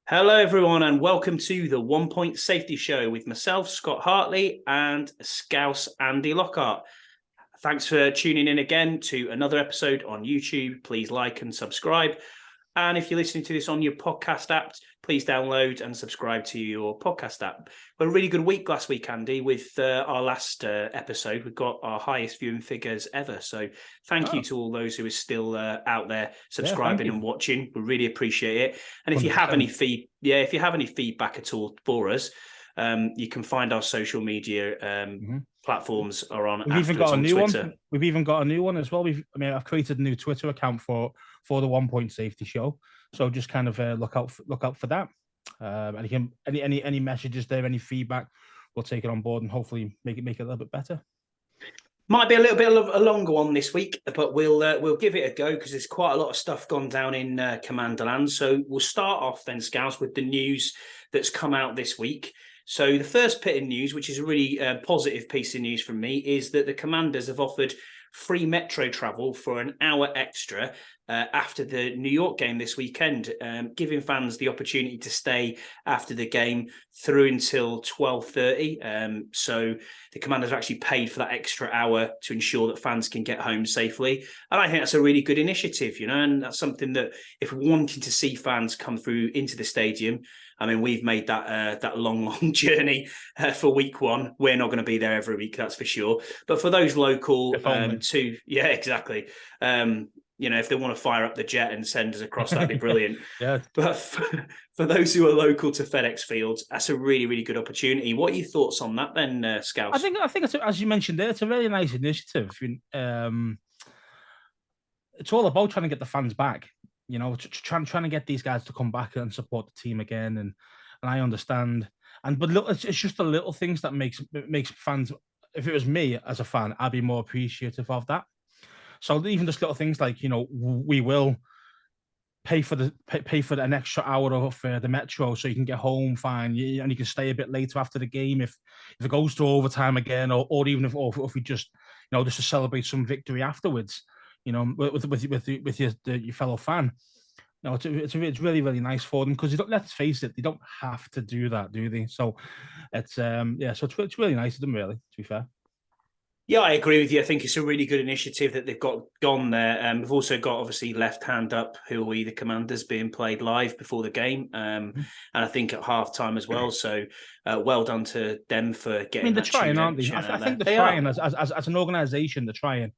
Hello, everyone, and welcome to the 1 Point Safety Show with myself, Scott Hartley, and Scouse Andy Lockhart. Thanks for tuning in again to another episode on YouTube. Please like and subscribe. And if you're listening to this on your podcast app, please download and subscribe to your podcast app. We had a really good week last week, Andy, with our last episode. We've got our highest viewing figures ever. So thank you to all those who are still out there subscribing and watching. We really appreciate it. And if 100%. You have any if you have any feedback at all for us, you can find our social media platforms are on. We've even got a new Twitter. one. We've even got a new one as well. I've created a new Twitter account for the 1 Point Safety Show. So just kind of look out for that. And any messages there, any feedback, we'll take it on board and hopefully make it a little bit better. Might be a little bit of a longer one this week, but we'll give it a go because there's quite a lot of stuff gone down in Commanderland. So we'll start off then, Scouts, with the news that's come out this week. So the first bit of news, which is a really positive piece of news from me, is that the Commanders have offered free metro travel for an hour extra after the New York game this weekend, giving fans the opportunity to stay after the game through until 12:30. So the Commanders have actually paid for that extra hour to ensure that fans can get home safely. And I think that's a really good initiative, and that's something that if we're wanting to see fans come through into the stadium, I mean, we've made that long journey for week one. We're not going to be there every week, that's for sure. But for those local exactly. If they want to fire up the jet and send us across, that'd be brilliant. Yeah. But for those who are local to FedEx Fields, that's a really, really good opportunity. What are your thoughts on that then, Scouts? I think it's, as you mentioned there, it's a really nice initiative. It's all about trying to get the fans back. Trying to get these guys to come back and support the team again, and I understand. But look, it's just the little things that makes fans. If it was me as a fan, I'd be more appreciative of that. So even just little things like we will pay for an extra hour of the metro so you can get home fine, and you can stay a bit later after the game if it goes to overtime again, or even if we just just to celebrate some victory afterwards. With your fellow fan. It's really, really nice for them because let's face it, they don't have to do that, do they? So it's so it's really nice of them, really, to be fair. Yeah, I agree with you. I think it's a really good initiative that they've got gone there. We've also got, obviously, Left Hand Up, who will be the Commanders, being played live before the game. And I think at halftime as well. So well done to them for getting they're trying, aren't they? I think they're trying as an organisation, they're trying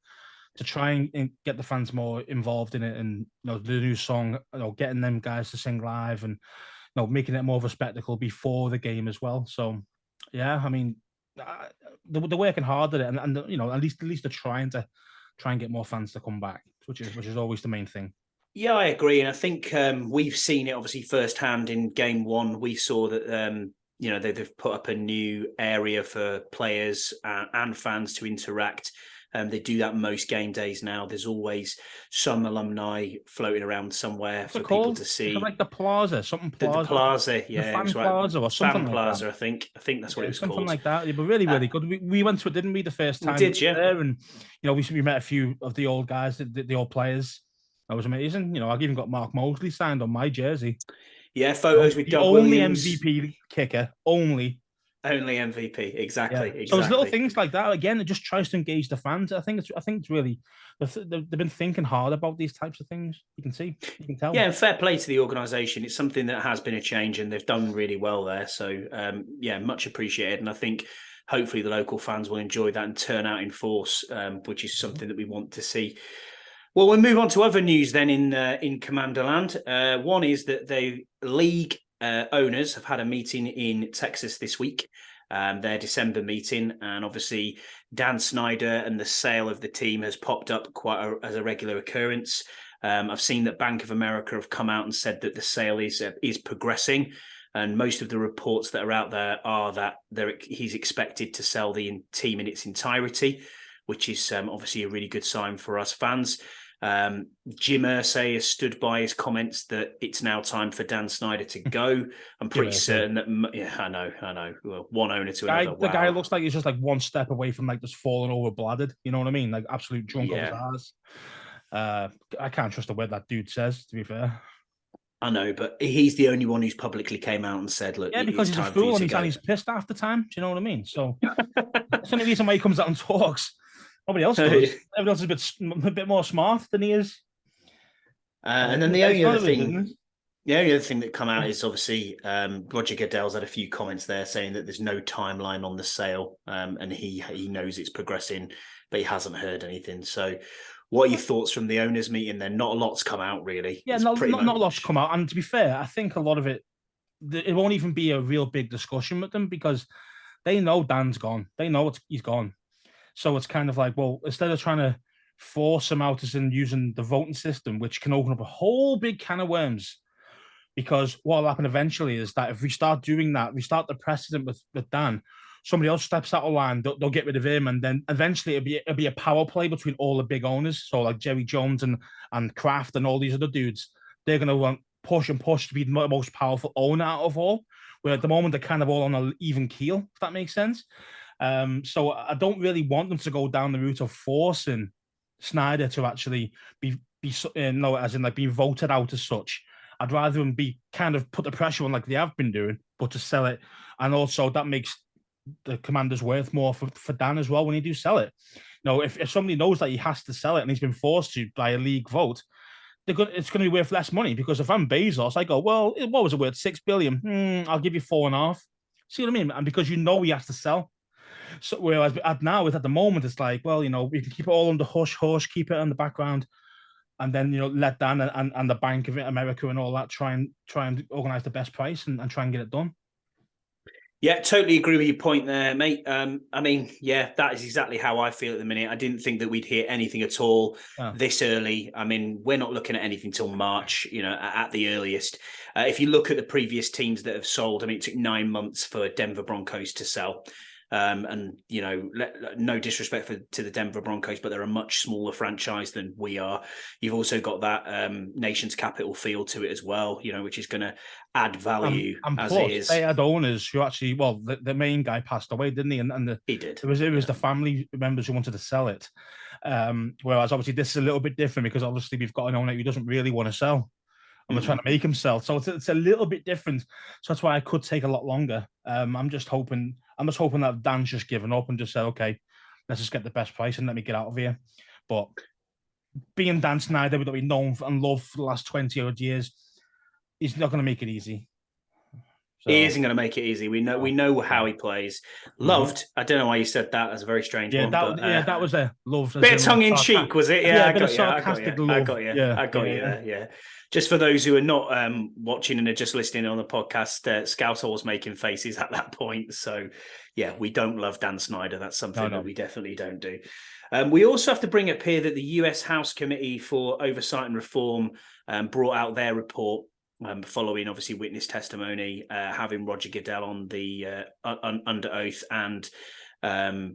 to try and get the fans more involved in it, and the new song, getting them guys to sing live, and making it more of a spectacle before the game as well. So yeah, I mean, they're working hard at it, and at least they're trying and get more fans to come back, which is always the main thing. Yeah, I agree, and I think we've seen it obviously firsthand in game one. We saw that they've put up a new area for players and fans to interact. They do that most game days now. There's always some alumni floating around somewhere for people to see. Like the Plaza, something Plaza. The Plaza, yeah. The Fan Plaza or something like Plaza, that. I think that's what it was something called. Like that. Yeah, but really, really good. We went to it, didn't we, the first time? We did, yeah. There, and we met a few of the old guys, the old players. That was amazing. I've even got Mark Mosley signed on my jersey. Yeah, photos with Doug only Williams. MVP kicker, only MVP, exactly. Yeah. So there's little things like that. Again, it just tries to engage the fans. I think it's really they've been thinking hard about these types of things. You can tell. Yeah, and fair play to the organisation. It's something that has been a change, and they've done really well there. So much appreciated. And I think hopefully the local fans will enjoy that and turn out in force, which is something that we want to see. Well, we'll move on to other news then in Commanderland. One is that the league owners have had a meeting in Texas this week, their December meeting, and obviously Dan Snyder and the sale of the team has popped up as a regular occurrence. I've seen that Bank of America have come out and said that the sale is progressing, and most of the reports that are out there are that he's expected to sell the team in its entirety, which is obviously a really good sign for us fans. Jim Irsay has stood by his comments that it's now time for Dan Snyder to go. I'm pretty certain that, I know. Well, one owner to another. The guy looks like he's just like one step away from just falling over bladdered. You know what I mean? Like absolute drunk off his ass. I can't trust a word that dude says, to be fair. I know, but he's the only one who's publicly came out and said, "Look, Yeah, because it's he's a time for you fool to and go." he's pissed half the time. Do you know what I mean? So that's the only reason why he comes out and talks. Nobody else does. Everyone else is a bit more smart than he is. And then It's none of his business. the only other thing that come out is obviously Roger Goodell's had a few comments there saying that there's no timeline on the sale, and he knows it's progressing, but he hasn't heard anything. So, what are your thoughts from the owners' meeting? Then, not a lot's come out really. Yeah, It's not pretty not a lot's much. come out. And to be fair, I think a lot of it won't even be a real big discussion with them because they know Dan's gone. They know he's gone. So it's kind of like, well, instead of trying to force him out as in using the voting system, which can open up a whole big can of worms. Because what will happen eventually is that if we start doing that, we start the precedent with Dan, somebody else steps out of line, they'll get rid of him, and then eventually it'll be a power play between all the big owners. So like Jerry Jones and Kraft and all these other dudes, they're gonna want push and push to be the most powerful owner out of all. Where at the moment they're kind of all on an even keel, if that makes sense. So I don't really want them to go down the route of forcing Snyder to actually be no, as in like being voted out as such. I'd rather them be kind of put the pressure on like they have been doing, but to sell it, and also that makes the Commanders worth more for Dan as well when he do sell it. You know, if somebody knows that he has to sell it and he's been forced to by a league vote, it's going to be worth less money because if I'm Bezos, I go, well, what was it worth? $6 billion. I'll give you 4.5. See what I mean? And because you know he has to sell. So whereas now, at the moment, it's like, well, you know, we can keep it all under hush, keep it in the background, and then let Dan and the Bank of America and all that try and organize the best price and try and get it done. Yeah, totally agree with your point there, mate. I mean, yeah, that is exactly how I feel at the minute. I didn't think that we'd hear anything at all this early. I mean, we're not looking at anything till March, at the earliest. If you look at the previous teams that have sold, I mean, it took 9 months for Denver Broncos to sell. And no disrespect to the Denver Broncos, but they're a much smaller franchise than we are. You've also got that nation's capital feel to it as well, which is going to add value. And as plus, it is. they had owners who actually, well, the main guy passed away, didn't he? And he did. It was the family members who wanted to sell it. Whereas obviously this is a little bit different because obviously we've got an owner who doesn't really want to sell. And we're trying to make him sell. So it's a little bit different. So that's why I could take a lot longer. I'm just hoping that Dan's just given up and just said, okay, let's just get the best price and let me get out of here. But being Dan Snyder, that we know and love for the last 20 odd years, he's not going to make it easy. So, he isn't going to make it easy. We know how he plays. Loved. I don't know why you said that. That's a very strange one. That was a love. Bit of tongue in cheek, was it? Yeah, a bit of sarcastic love. I got you. There. Yeah. Just for those who are not watching and are just listening on the podcast, Scouser was making faces at that point. So, yeah, we don't love Dan Snyder. That's something that we definitely don't do. We also have to bring up here that the US House Committee for Oversight and Reform brought out their report following, obviously, witness testimony, having Roger Goodell on the under oath and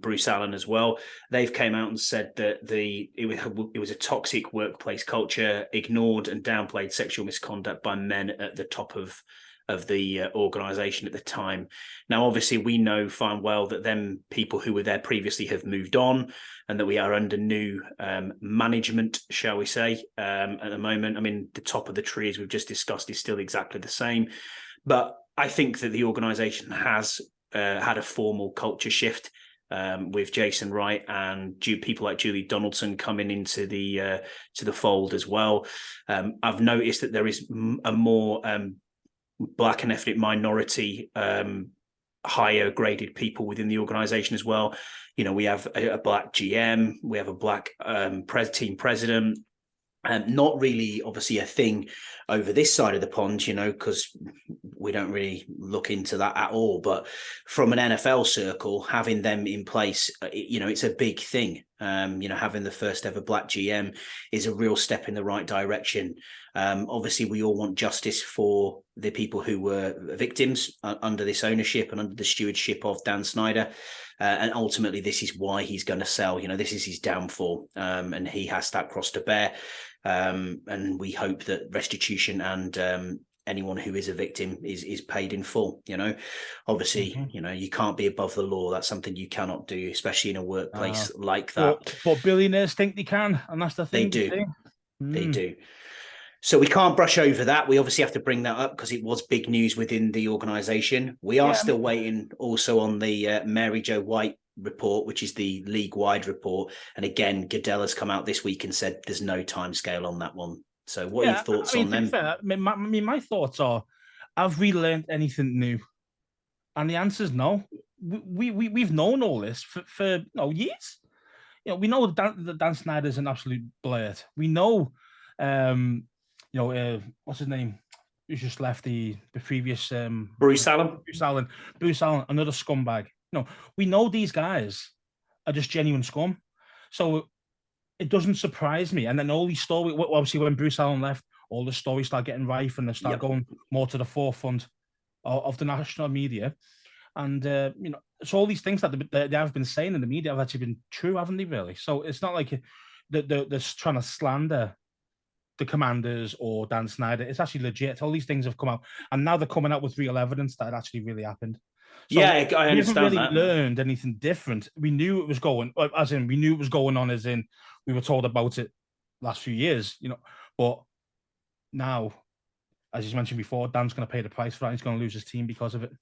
Bruce Allen as well. They've came out and said that it was a toxic workplace culture, ignored and downplayed sexual misconduct by men at the top of the organization at the time. Now, obviously, we know fine well that them people who were there previously have moved on and that we are under new management, shall we say, at the moment. I mean, the top of the tree, as we've just discussed, is still exactly the same. But I think that the organization has had a formal culture shift with Jason Wright and people like Julie Donaldson coming into the fold as well. I've noticed that there is a more Black and ethnic minority, higher graded people within the organization as well. We have a Black GM, we have a Black team president. Not really, obviously, a thing over this side of the pond, because we don't really look into that at all. But from an NFL circle, having them in place, it's a big thing. Having the first ever Black GM is a real step in the right direction. Obviously, we all want justice for the people who were victims under this ownership and under the stewardship of Dan Snyder. And ultimately, this is why he's going to sell. This is his downfall, and he has that cross to bear. And we hope that restitution and anyone who is a victim is paid in full. Obviously, you can't be above the law. That's something you cannot do, especially in a workplace like that. But billionaires think they can, and that's the thing. They do. So we can't brush over that. We obviously have to bring that up because it was big news within the organisation. We are still waiting also on the Mary Jo White report, which is the league-wide report. And again, Goodell has come out this week and said there's no timescale on that one. So what are your thoughts on them? Fair, my thoughts are, have we learned anything new? And the answer is no. We've known all this for years. We know that Dan Snyder's an absolute blurred. We know, what's his name? Who just left the previous Bruce Allen. Bruce Allen, another scumbag. We know these guys are just genuine scum. So it doesn't surprise me. And then all these stories, obviously, when Bruce Allen left, all the stories start getting rife and they start going more to the forefront of the national media. And so all these things that they have been saying in the media have actually been true, haven't they? Really? So it's not like they're trying to slander the Commanders or Dan Snyder. It's actually legit. All these things have come out, and now they're coming out with real evidence that it actually really happened. So I understand we haven't really that. learned anything different. We knew it was going, as in we knew it was going on, as in we were told about it last few years, But now, as you mentioned before, Dan's going to pay the price for that. He's going to lose his team because of it.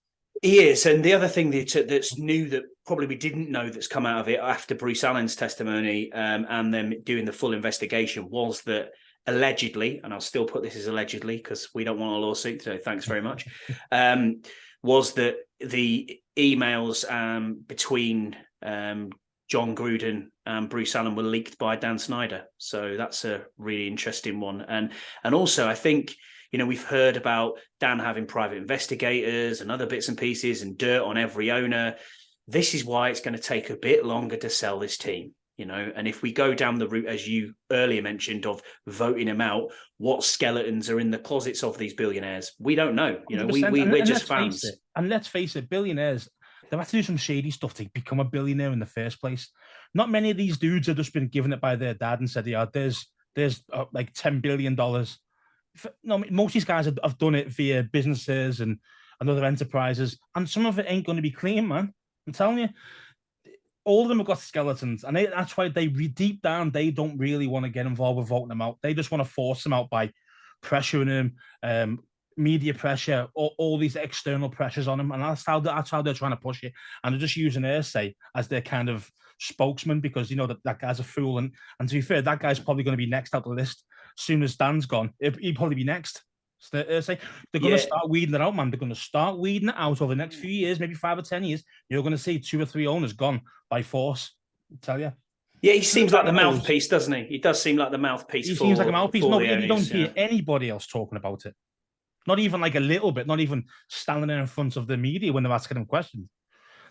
He is. And the other thing that's new that probably we didn't know that's come out of it after Bruce Allen's testimony and them doing the full investigation was that allegedly, and I'll still put this as allegedly because we don't want a lawsuit, so thanks very much, was that the emails between John Gruden and Bruce Allen were leaked by Dan Snyder. So that's a really interesting one. And also, I think, we've heard about Dan having private investigators and other bits and pieces and dirt on every owner. This is why it's going to take a bit longer to sell this team, and if we go down the route, as you earlier mentioned, of voting him out, what skeletons are in the closets of these billionaires? We don't know. We're just fans. And let's face it, billionaires, they've had to do some shady stuff to become a billionaire in the first place. Not many of these dudes have just been given it by their dad and said, yeah, there's like $10 billion. No, most of these guys have done it via businesses and other enterprises, and some of it ain't going to be clean, man. I'm telling you, all of them have got skeletons, and that's why deep down they don't really want to get involved with voting them out. They just want to force them out by pressuring them, media pressure, all these external pressures on them, and that's how they're trying to push it. And they're just using Irsay as their kind of spokesman because that guy's a fool, and to be fair, that guy's probably going to be next out the list. As soon as Dan's gone, he'd probably be next. So they're going to start weeding it out, man. They're going to start weeding it out over the next few years, maybe 5 or 10 years. You're going to see 2 or 3 owners gone by force. I tell you. Yeah, he seems like the mouthpiece, doesn't he? He does seem like the mouthpiece. He seems like a mouthpiece. No, you don't hear anybody else talking about it. Not even like a little bit. Not even standing there in front of the media when they're asking him questions.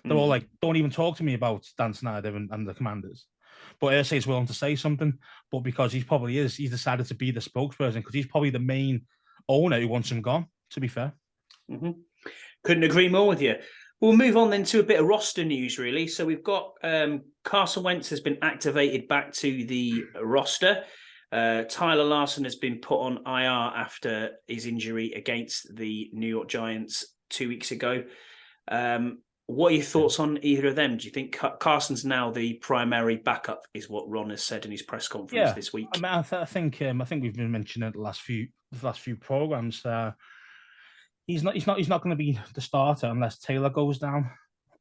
They're all like, "Don't even talk to me about Dan Snyder and the Commanders." But Irsay is willing to say something, but because he's decided to be the spokesperson because he's probably the main owner who wants him gone, to be fair. Mm-hmm. Couldn't agree more with you. We'll move on then to a bit of roster news, really. So we've got Carson Wentz has been activated back to the roster. Tyler Larson has been put on IR after his injury against the New York Giants 2 weeks ago. What are your thoughts on either of them? Do you think Carson's now the primary backup, is what Ron has said in his press conference this week? I think we've been mentioning it the last few programs. He's not going to be the starter unless Taylor goes down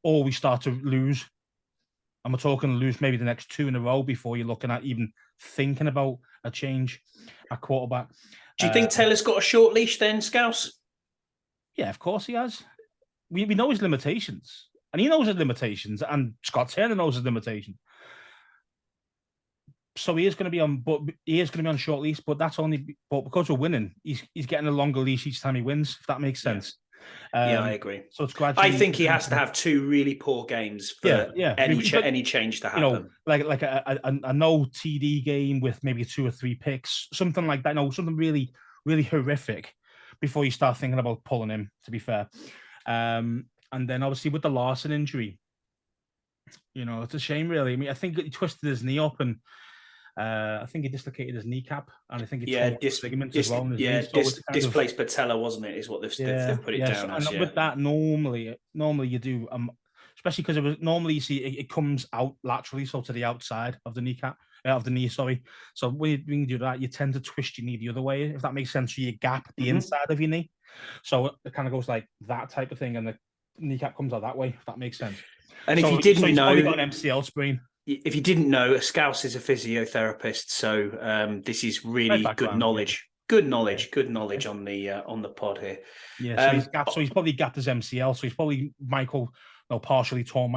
or we start to lose. And we're talking lose maybe the next 2 in a row before you're looking at even thinking about a change at quarterback. Do you think Taylor's got a short leash then, Scouse? Yeah, of course he has. We know his limitations, and he knows his limitations, and Scott Turner knows his limitations. So he is going to be on short leash, but that's only because we're winning. He's getting a longer leash each time he wins. If that makes sense. Yeah, I agree. So it's gradually. I think he has to have 2 really poor games for any change to happen. Like a no TD game with maybe 2 or 3 picks, something like that. No, something really, really horrific before you start thinking about pulling him. To be fair. And then obviously with the Larson injury, it's a shame really. I mean, I think he twisted his knee up and I think he dislocated his kneecap and I think he tore ligaments as well. Displaced patella, wasn't it? Is what they've put it down as. And with that, normally you do, especially because it was normally you see it comes out laterally, so to the outside of the kneecap. of the knee, sorry. So when you do that, you tend to twist your knee the other way, if that makes sense. So you gap the inside of your knee. So it kind of goes like that type of thing, and the kneecap comes out that way, if that makes sense. And so, if you didn't he's know, probably got an MCL sprain. If you didn't know, Scouse is a physiotherapist, so this is really good knowledge. Good knowledge on the pod here. Yeah, so he's probably gapped his MCL, so he's probably partially torn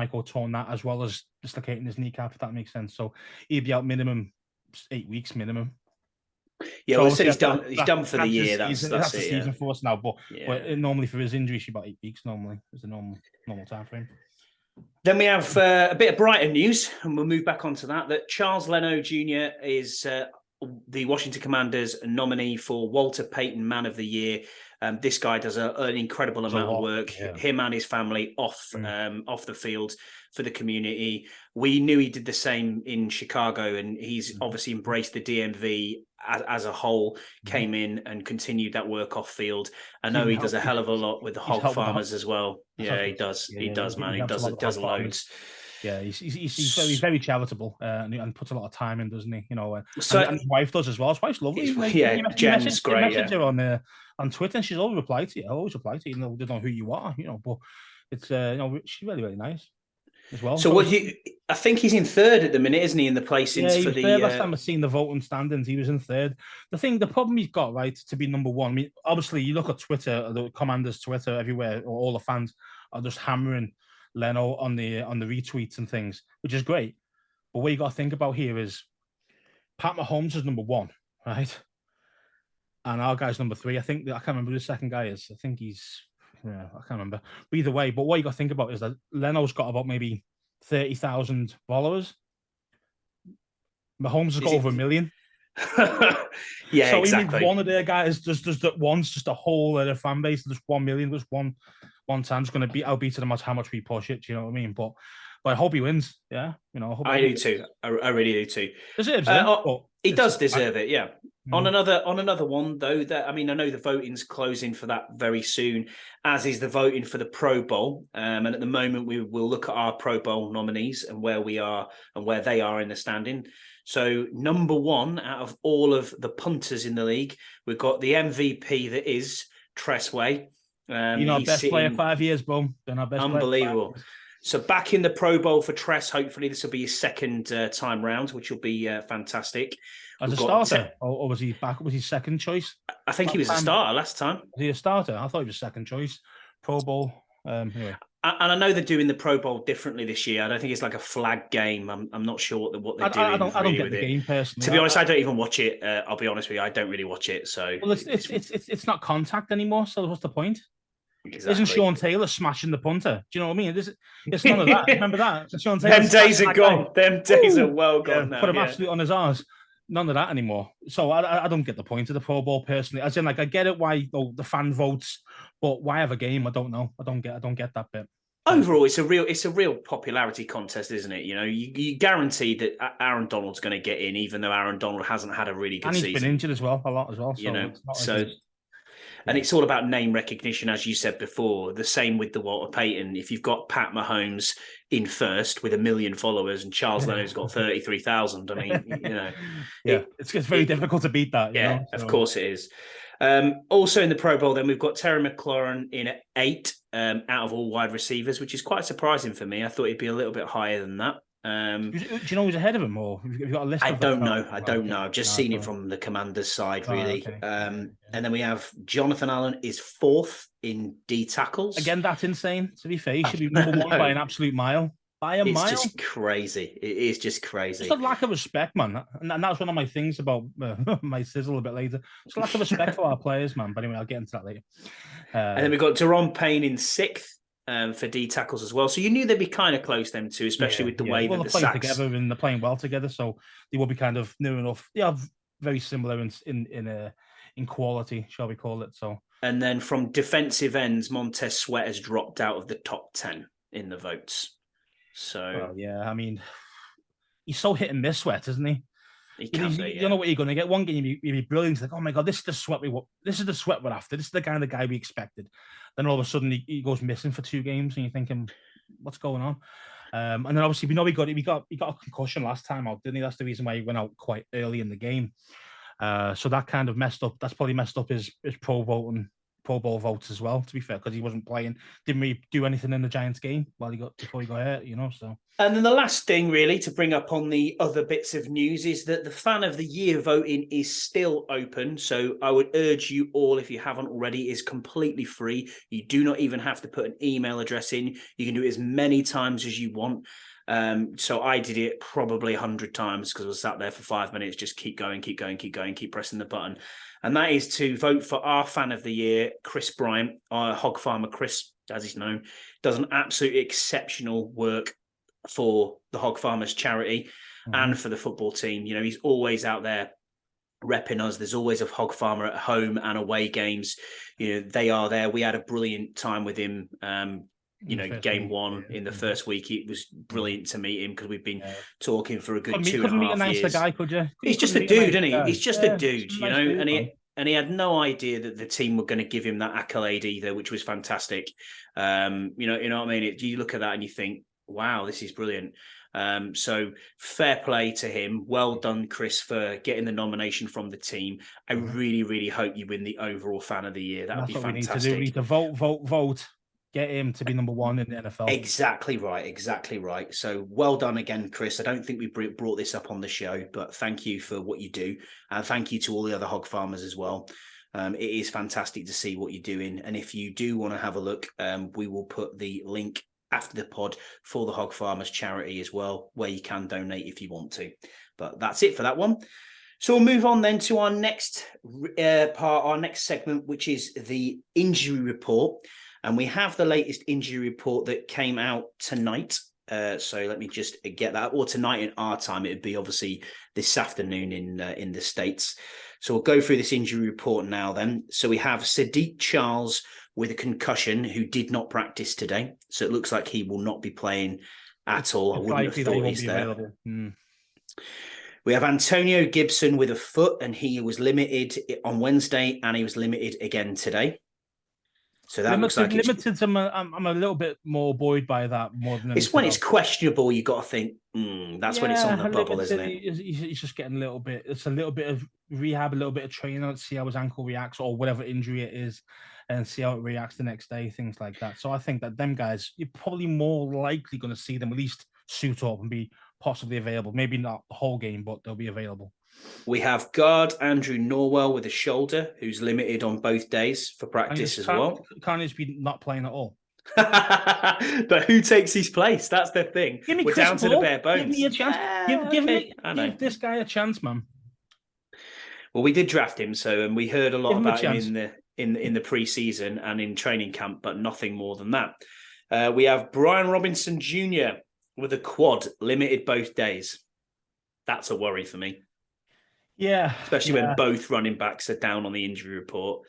that, as well as dislocating his kneecap, if that makes sense. So he'd be out minimum 8 weeks minimum. Yeah, so well, I said he's done for the year. That's the season for us now. But normally for his injury, it's about 8 weeks. Normally is the normal time frame. Then we have a bit of Brighton news, and we'll move back onto that. That Charles Leno Jr. is the Washington Commanders nominee for Walter Payton Man of the Year. This guy does an incredible amount of work. Him and his family off the field for the community. We knew he did the same in Chicago, and he's obviously embraced the DMV as a whole. Came in and continued that work off field. I know he does a hell of a lot with the hog farmers as well. Yeah, he does. He does, man. He does loads. Yeah, he's very, very charitable and puts a lot of time in, doesn't he? And his wife does as well. His wife's lovely. Jen's great. You message her on Twitter, and she's always replied to you. I always reply to you, even though they don't know who you are. But it's she's really, really nice as well. So I think he's in third at the minute, isn't he? In the placings for the third. Last time I've seen the voting standings, he was in third. The problem he's got, right, to be number one. I mean, obviously, you look at Twitter, the Commanders' Twitter everywhere, or all the fans are just hammering Leno on the retweets and things, which is great. But what you got to think about here is Pat Mahomes is number one, right? And our guy's number three. I can't remember who the second guy is. I think I can't remember. But either way, but what you got to think about is that Leno's got about maybe 30,000 followers. Mahomes has got over 1 million. Yeah, so exactly. Even one of their guys does that once, just a whole other fan base, just 1 million, just one time's going to be outbeat them how much we push it. Do you know what I mean? But I hope he wins. Yeah, I do too. I really do too. Deserves it. He does deserve it. Yeah. On another one though, I know the voting's closing for that very soon, as is the voting for the Pro Bowl. And at the moment, we will look at our Pro Bowl nominees and where we are and where they are in the standing. So number one out of all of the punters in the league, we've got the MVP that is Tressway. Best player 5 years, boom. Unbelievable. So back in the Pro Bowl for Tress. Hopefully this will be his second time round, which will be fantastic. As a starter, or was he back? Was he second choice? I think he was a starter last time. Was he a starter? I thought he was second choice. Pro Bowl. Anyway. And I know they're doing the Pro Bowl differently this year. I don't think it's like a flag game. I'm not sure what they're doing. I don't get the game personally. To be honest, I don't even watch it. I'll be honest with you, I don't really watch it. So it's not contact anymore. So what's the point? Exactly. Isn't Sean Taylor smashing the punter? Do you know what I mean? It's none of that. Remember that? Sean Taylor. Them days are gone. Them days are well gone now. Put him absolutely on his arse. None of that anymore. So I don't get the point of the Pro Bowl personally. As in, I get it why the fan votes, but why have a game? I don't know. I don't get that bit. Overall, it's a real popularity contest, isn't it? You guarantee that Aaron Donald's going to get in, even though Aaron Donald hasn't had a really good season. And he's been injured as well, a lot as well. And it's all about name recognition, as you said before. The same with the Walter Payton. If you've got Pat Mahomes in first with 1 million followers and Charles Leno's got 33,000, I mean, it's very difficult to beat that. Of course it is. Also in the Pro Bowl, then we've got Terry McLaurin in at 8 out of all wide receivers, which is quite surprising for me. I thought he'd be a little bit higher than that. Do you know who's ahead of him, or have you got a list? I don't know. I've just seen it from the Commanders' side, really. And then we have Jonathan Allen is 4th in D tackles. Again, that's insane. To be fair, he should be number 1 by an absolute mile. It's just crazy. It is just crazy. It's a lack of respect, man. And that's one of my things about my sizzle a bit later. It's a lack of respect for our players, man. But anyway, I'll get into that later. And then we've got Deron Payne in 6th. For D tackles as well, so you knew they'd be kind of close them two, especially with the way that they're playing together and they're playing well together, so they will be kind of near enough. They are very similar in quality, shall we call it? So, and then from defensive ends, Montez Sweat has dropped out of the top 10 in the votes. So, I mean, he's so hit and miss, Sweat, isn't he? He can be, you don't know what you're going to get. One game you'll be brilliant. It's like, oh my god, this is the Sweat we're after. This is the guy we expected. Then all of a sudden he goes missing for 2 games, and you're thinking, what's going on? And then obviously we know he got a concussion last time out, didn't he? That's the reason why he went out quite early in the game. So that kind of messed up. That's probably messed up his Pro Bowl votes as well. To be fair, because he wasn't playing, didn't really do anything in the Giants game before he got hurt. So. And then the last thing, really, to bring up on the other bits of news is that the Fan of the Year voting is still open. So I would urge you all, if you haven't already, is completely free. You do not even have to put an email address in. You can do it as many times as you want. So I did it probably 100 times because I was sat there for 5 minutes, just keep going, keep pressing the button. And that is to vote for our Fan of the Year, Chris Bryant, our Hog Farmer Chris, as he's known, does an absolutely exceptional work for the Hog Farmers charity and for the football team. He's always out there repping us. There's always a Hog Farmer at home and away games. They are there. We had a brilliant time with him. Game one in the first week, it was brilliant to meet him because we've been talking for a good 2.5 years. Guy, could you? He's just a dude, isn't he? He's just a dude, and he had no idea that the team were going to give him that accolade either, which was fantastic. You know what I mean? You look at that and you think, wow, this is brilliant. So fair play to him. Well done, Chris, for getting the nomination from the team. I really, really hope you win the overall Fan of the Year. That would be fantastic. We need to vote. Get him to be number one in the NFL. Exactly right. So well done again, Chris. I don't think we brought this up on the show, but thank you for what you do. And thank you to all the other hog farmers as well. It is fantastic to see what you're doing. And if you do want to have a look, we will put the link after the pod for the Hog Farmers charity as well, where you can donate if you want to. But that's it for that one. So we'll move on then to our next our next segment, which is the injury report. And we have the latest injury report that came out tonight. So let me just get that. Or tonight in our time, it would be obviously this afternoon in the States. So we'll go through this injury report now then. So we have Sadiq Charles with a concussion who did not practice today. So it looks like he will not be playing at all. I wouldn't have thought he's there. We have Antonio Gibson with a foot, and he was limited on Wednesday, and he was limited again today. So that looks like limited. I'm a little bit more buoyed by that more than it's when it's questionable. You got to think that's when it's on the bubble, isn't it? He's just getting a little bit. It's a little bit of rehab, a little bit of training. Let's see how his ankle reacts or whatever injury it is, and see how it reacts the next day. Things like that. So I think that them guys, you're probably more likely going to see them at least suit up and be possibly available. Maybe not the whole game, but they'll be available. We have guard Andrew Norwell with a shoulder, who's limited on both days for practice as well. Can't he just be not playing at all? But who takes his place? That's the thing. We're down to the bare bones. Give me a chance. Give this guy a chance, man. Well, we did draft him, and we heard a lot about him in the preseason and in training camp, but nothing more than that. We have Brian Robinson Jr. with a quad, limited both days. That's a worry for me. Yeah, especially when both running backs are down on the injury report.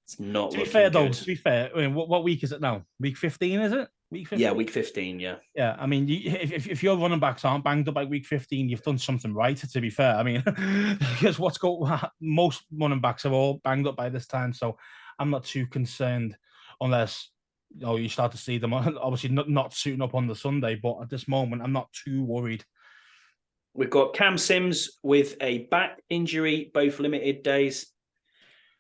It's not. To be fair, I mean, what week is it now? Week 15, is it? Week 15? Yeah, week 15. Yeah. Yeah, I mean, if your running backs aren't banged up by week 15, you've done something right. To be fair, I mean, because most running backs are all banged up by this time, so I'm not too concerned unless you start to see them obviously not suiting up on the Sunday. But at this moment, I'm not too worried. We've got Cam Sims with a back injury, both limited days.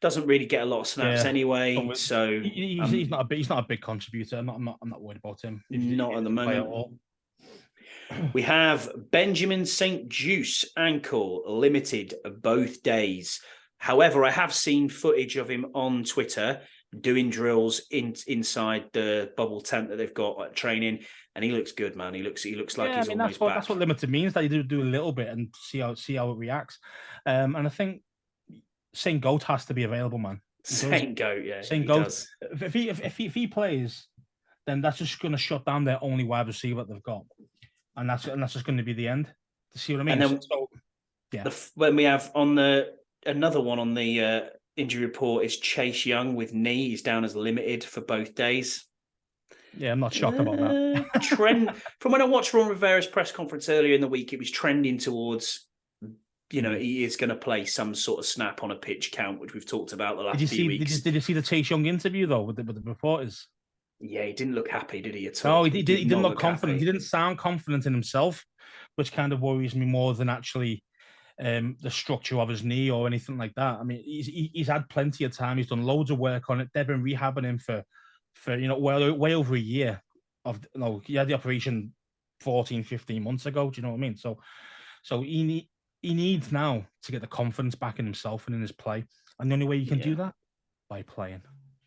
Doesn't really get a lot of snaps anyway, so he's not a big contributor. I'm not worried about him. Not at the moment. We have Benjamin St. Juice ankle limited both days. However, I have seen footage of him on Twitter doing drills inside the bubble tent that they've got at training, and he looks good, man. He looks like he's almost back. That's what limited means. That you do a little bit and see how it reacts. And I think Saint Goat has to be available, man. Saint Goat. If he plays, then that's just going to shut down their only wide receiver they've got, and that's just going to be the end. To see what I mean? And then, when we have another one on the injury report is Chase Young with knee. He's down as limited for both days. Yeah, I'm not shocked about that. Trend from when I watched Ron Rivera's press conference earlier in the week, it was trending towards, he is going to play some sort of snap on a pitch count, which we've talked about the last few weeks. Did you see the Chase Young interview though with the reporters? Yeah, he didn't look happy, did he, at No, all? He he did didn't not look look confident. He happy. didn't sound confident in himself, which kind of worries me more than actually the structure of his knee or anything like that. I mean, he's had plenty of time. He's done loads of work on it. They've been rehabbing him for way over a year. He had the operation 14, 15 months ago. Do you know what I mean? So he needs now to get the confidence back in himself and in his play. And the only way you can do that by playing.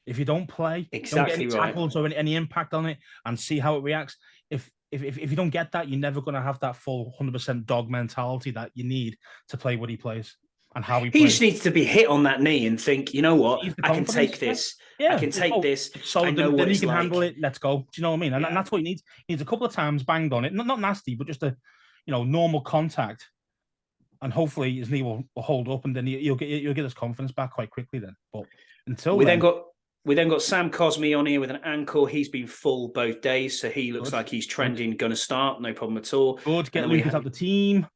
If you don't play, don't get any Exactly right. tackles or any impact on it, and see how it reacts. If you don't get that, you're never going to have that full 100% dog mentality that you need to play what he plays and how he He plays. just needs to be hit on that knee and think, you know what, He's the I can confidence. take this. I Yeah. can take this. So I know then what he it's can handle like. it. Let's go. Do you know what I mean? And that's what he needs. He needs a couple of times banged on it. Not nasty, but just a normal contact. And hopefully his knee will hold up, and then you'll get his confidence back quite quickly. Then, but until We then, then got Sam Cosme on here with an ankle. He's been full both days, so he looks good, like he's trending, going to start, no problem at all. good. Get Lucas out the team.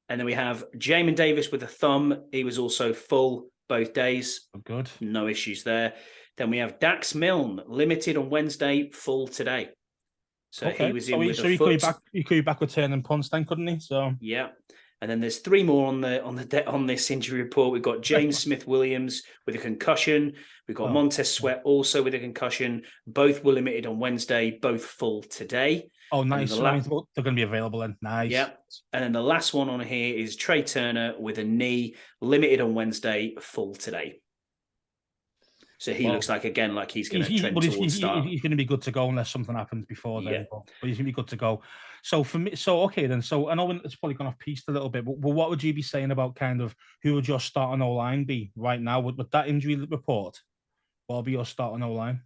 And then we have Jamin Davis with a thumb. He was also full both days. Good. No issues there. Then we have Dax Milne, limited on Wednesday, full today. So he was in with a foot. He could be back with turning punts then, couldn't he? So yeah. And then there's three more on this injury report. We've got James Smith-Williams with a concussion. We've got Montez Sweat also with a concussion. Both were limited on Wednesday, both full today. Oh, nice. So they're going to be available then. Nice. Yeah. And then the last one on here is Trey Turner with a knee, limited on Wednesday, full today. So he looks like, again, like he's going to trend towards start. He's going to be good to go unless something happens before then. But he's going to be good to go. So for me, okay then. So I know it's probably gone off piste a little bit, but what would you be saying about kind of who would your starting O-line be right now with that injury report? What will be your starting O-line?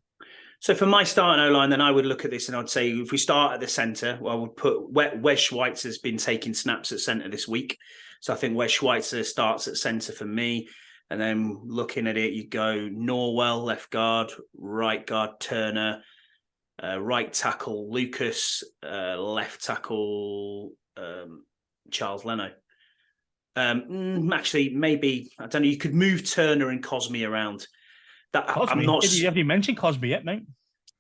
So for my starting O-line, then I would look at this and I'd say if we start at the centre, well, I would put Wes Schweitzer's been taking snaps at centre this week. So I think Wes Schweitzer starts at centre for me. And then looking at it, you go Norwell, left guard, right guard, Turner, right tackle, Lucas, left tackle, Charles Leno. Actually, maybe, I don't know, you could move Turner and Cosme around. I'm not. Have you mentioned Cosme yet, mate?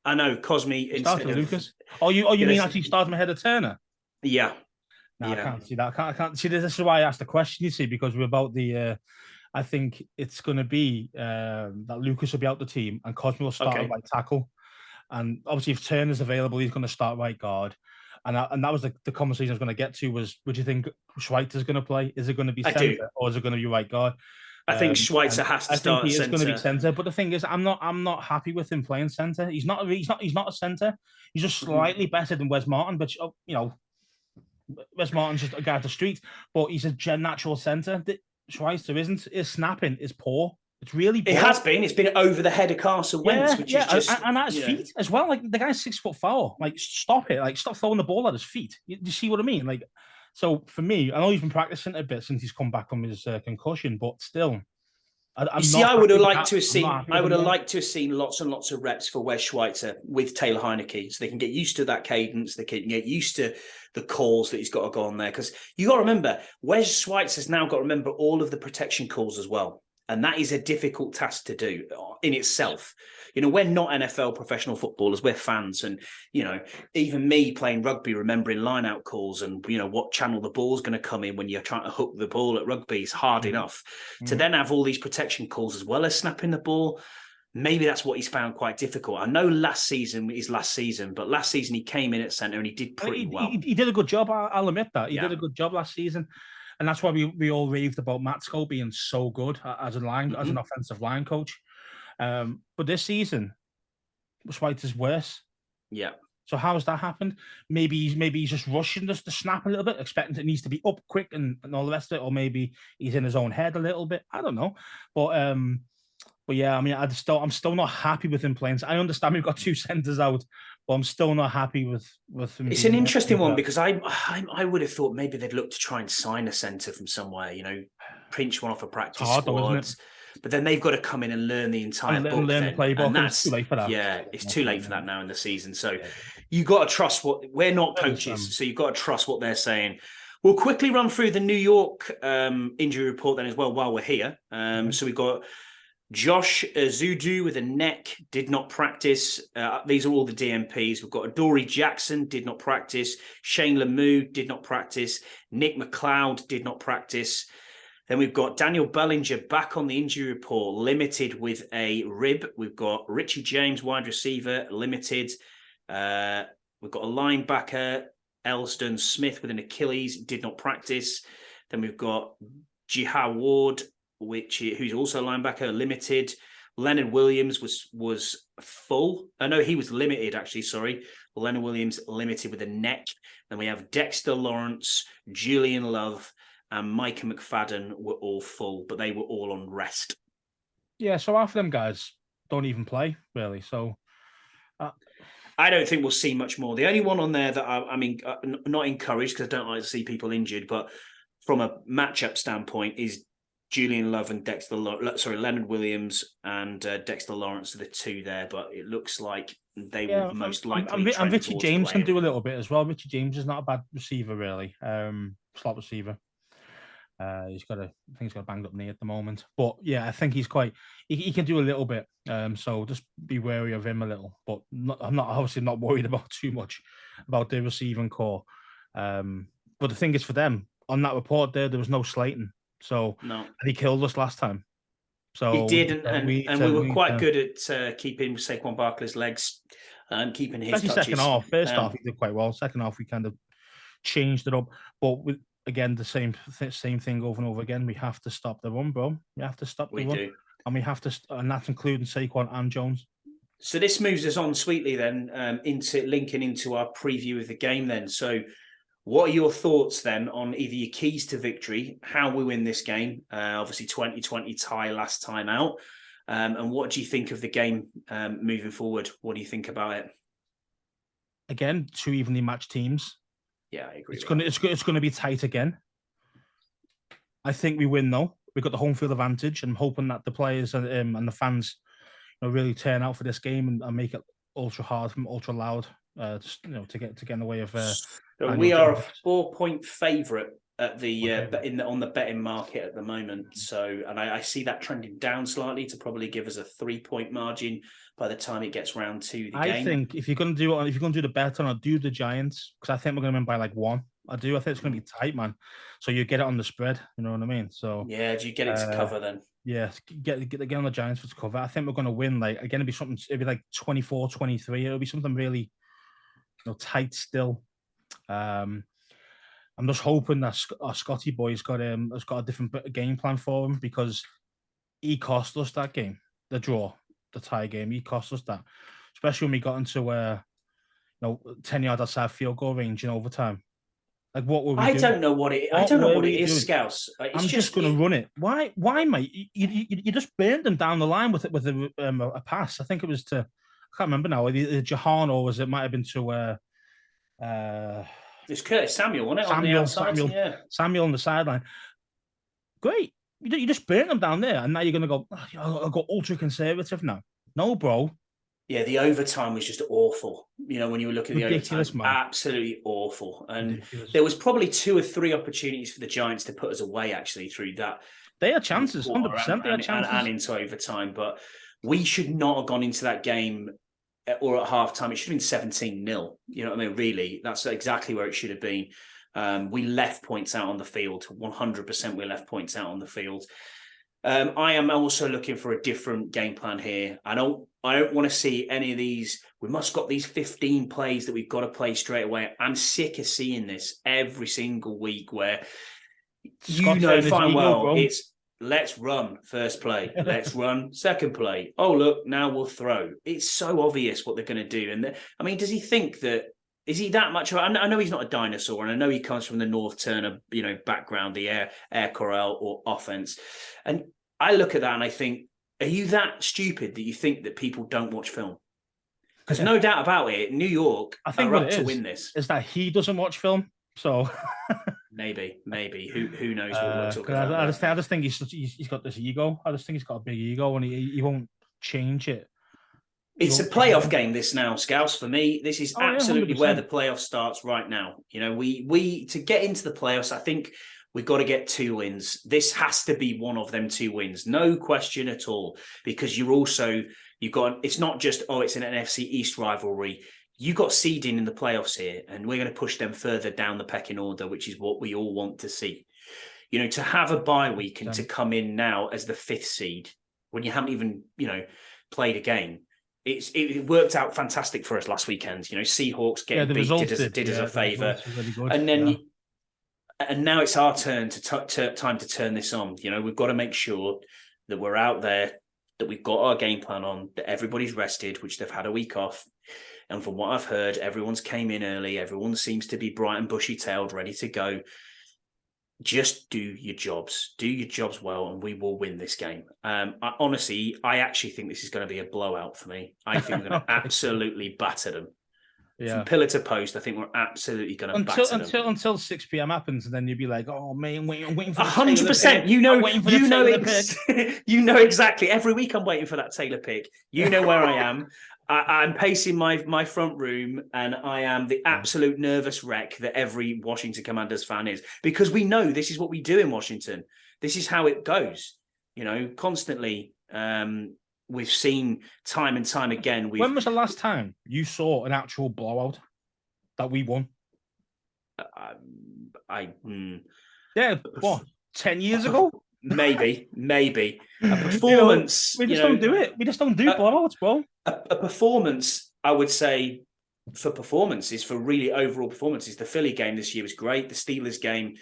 I know Cosme instead of Lucas. Oh, you mean actually start him ahead of Turner? Yeah. No, I can't see that. I can't see this. This is why I asked the question. You see, because we're about the. I think it's going to be that Lucas will be out the team and Cosme will start at right tackle. And obviously, if Turner's available, he's going to start right guard. And that was the conversation I was going to get to was, would you think Schweitzer's going to play? Is it going to be centre or is it going to be right guard? I think Schweitzer has to start. I think he is going to be centre. But the thing is, I'm not happy with him playing centre. He's not a centre. He's just slightly better than Wes Martin, but Wes Martin's just a guy at the street, but he's a natural centre. Schweitzer isn't. His snapping is poor. It's really poor. It has been. It's been over the head of Carson Wentz, which is just... And at his feet as well. Like, the guy's 6'4". Like, stop it. Like, stop throwing the ball at his feet. You see what I mean? Like, so for me, I know he's been practicing a bit since he's come back from his concussion, but still... I would have liked to have seen. I would have liked to have seen lots and lots of reps for Wes Schweitzer with Taylor Heineke, so they can get used to that cadence. They can get used to the calls that he's got to go on there. Because you got to remember, Wes Schweitzer's now got to remember all of the protection calls as well, and that is a difficult task to do in itself. We're not NFL professional footballers. We're fans. And, even me playing rugby, remembering line-out calls and, what channel the ball's going to come in when you're trying to hook the ball at rugby is hard enough. To then have all these protection calls as well as snapping the ball, maybe that's what he's found quite difficult. I know last season is last season, but last season he came in at centre and he did pretty well. He did a good job. I'll admit that. He did a good job last season. And that's why we all raved about Matsko being so good as an offensive line coach. But this season, Schweitzer's worse. Yeah. So how has that happened? Maybe he's just rushing the snap a little bit, expecting it needs to be up quick and all the rest of it, or maybe he's in his own head a little bit. I don't know. But yeah, I mean, I'm still not happy with him playing. I understand we've got two centers out, but I'm still not happy with him. It's an interesting one because I would have thought maybe they'd look to try and sign a center from somewhere, pinch one off a practice squad. But then they've got to come in and learn the entire book. Learn the playbook. And that's too late for that. Yeah, it's too late for that now in the season. So you've got to trust we're not coaches, so you've got to trust what they're saying. We'll quickly run through the New York injury report then as well while we're here. So we've got Josh Zudu with a neck, did not practice. These are all the DMPs. We've got Adoree Jackson, did not practice. Shane Lemieux, did not practice. Nick McLeod, did not practice. Then we've got Daniel Bellinger back on the injury report, limited with a rib. We've got Richie James, wide receiver, limited. We've got a linebacker, Elston Smith with an Achilles, did not practice. Then we've got Jihad Ward, who's also a linebacker, limited. Leonard Williams was full. No, he was limited, actually, sorry. Leonard Williams limited with a neck. Then we have Dexter Lawrence, Julian Love, and Micah McFadden were all full, but they were all on rest. Yeah, so half of them guys don't even play, really. So I don't think we'll see much more. The only one on there that I mean, not encouraged because I don't like to see people injured, but from a matchup standpoint, is Julian Love and Leonard Williams and Dexter Lawrence are the two there, but it looks like they will most likely. And Richie James can do a little bit as well. Richie James is not a bad receiver, really. Slot receiver. He's got a banged up knee at the moment, but yeah, I think he can do a little bit. So just be wary of him a little. But I'm not obviously not worried about too much about the receiving core. But the thing is, for them on that report there was no Slayton. So no, and he killed us last time. So he did, and we were quite good at keeping Saquon Barkley's legs and keeping his touches. Second half. First half he did quite well. Second half we kind of changed it up, but with again the same thing over and over again. We have to stop the run, bro. We have to stop the run, do. And we have to, and that's including Saquon and Jones. So this moves us on sweetly then into linking into our preview of the game then. So what are your thoughts then on either your keys to victory, how we win this game? Obviously 2020 tie last time out. And what do you think of the game moving forward? What do you think about it? Again, two evenly matched teams. Yeah, I agree. It's gonna be tight again. I think we win though. We've got the home field advantage, and I'm hoping that the players and the fans, really turn out for this game and make it ultra hard, ultra loud, just to get in the way of. So we are a 4-point favourite at the on the betting market at the moment. So, and I see that trending down slightly to probably give us a 3-point margin by the time it gets round to the game. I think if you're going to do the bet on, I'll do the Giants because I think we're going to win by like 1. I think it's going to be tight, man. So you get it on the spread. You know what I mean? So yeah, do you get it to cover then? Yeah, get on the Giants for to cover. I think we're going to win. Like again, it'll be like 24-23. It'll be something really, tight still. I'm just hoping that our Scotty boy's has got a different game plan for him because he cost us that game, the draw, the tie game. He cost us that, especially when we got into 10 yards outside field goal range in overtime. Like what were we doing? I don't know what it is, Scouse. I'm just going to run it. Why, mate? You just burned them down the line with a pass. I think it was to, I can't remember now. Either Jahan or it might have been to. It's Curtis Samuel, wasn't it? On the outside, Samuel on the sideline. Great. You just burnt them down there, and now you're going to go. I'll go ultra conservative now. No, bro. Yeah, the overtime was just awful. When you were looking at the overtime, man. Absolutely awful. And there was probably 2 or 3 opportunities for the Giants to put us away, actually, through that. They had chances, 100%. They had chances. And into overtime. But we should not have gone into that game or at halftime. It should have been 17-0. You know what I mean? Really, that's exactly where it should have been. We left points out on the field. 100% we left points out on the field. I am also looking for a different game plan here. I don't want to see any of these. We must got these 15 plays that we've got to play straight away. I'm sick of seeing this every single week where fine well it's let's run first play, let's run second play. Oh look, now we'll throw. It's so obvious what they're going to do. And does he think that? Is he that much? I know he's not a dinosaur, and I know he comes from the North Turner, background, the Air Corral or offense. And I look at that and I think, are you that stupid that you think that people don't watch film? Because no doubt about it, New York are up to win this. Is that he doesn't watch film? So maybe who knows what we're talking about? I just think he's got this ego. I just think he's got a big ego, and he won't change it. It's a playoff game, this now, Scouse. For me, this is absolutely where the playoff starts right now. We to get into the playoffs, I think We've got to get 2 wins. This has to be one of them 2 wins, no question at all. Because it's not just it's an NFC East rivalry. You got seeding in the playoffs here, and we're going to push them further down the pecking order, which is what we all want to see. To have a bye week and to come in now as the 5th seed when you haven't even played a game. It worked out fantastic for us last weekend. Seahawks getting beat did us a favour, really good. And then and now it's our turn time to turn this on. We've got to make sure that we're out there, that we've got our game plan on, that everybody's rested, which they've had a week off. And from what I've heard, everyone's came in early. Everyone seems to be bright and bushy-tailed, ready to go. Just do your jobs. Do your jobs well, and we will win this game. I actually think this is going to be a blowout for me. I think we're going to absolutely batter them. Yeah. From pillar to post, I think we're absolutely going to batter them. Until 6 p.m. happens, and then you'll be like, "Oh man, I'm waiting for 100%." You know exactly. Every week I'm waiting for that Taylor pick. You know where I am. I'm pacing my front room, and I am the absolute nervous wreck that every Washington Commanders fan is, because we know this is what we do in Washington. This is how it goes, constantly. We've seen time and time again. When was the last time you saw an actual blowout that we won? 10 years ago? Maybe a performance. We just don't do it. We just don't do blowouts, bro. A performance, I would say, for really overall performances. The Philly game this year was great. The Steelers game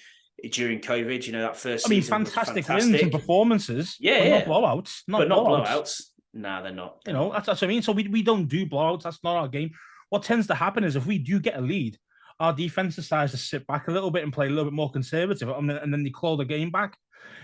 during COVID, that first season, fantastic wins and performances. Yeah, not blowouts. Not blowouts. No, they're not. That's what I mean. So we don't do blowouts. That's not our game. What tends to happen is if we do get a lead, our defense decides to sit back a little bit and play a little bit more conservative, and then they claw the game back.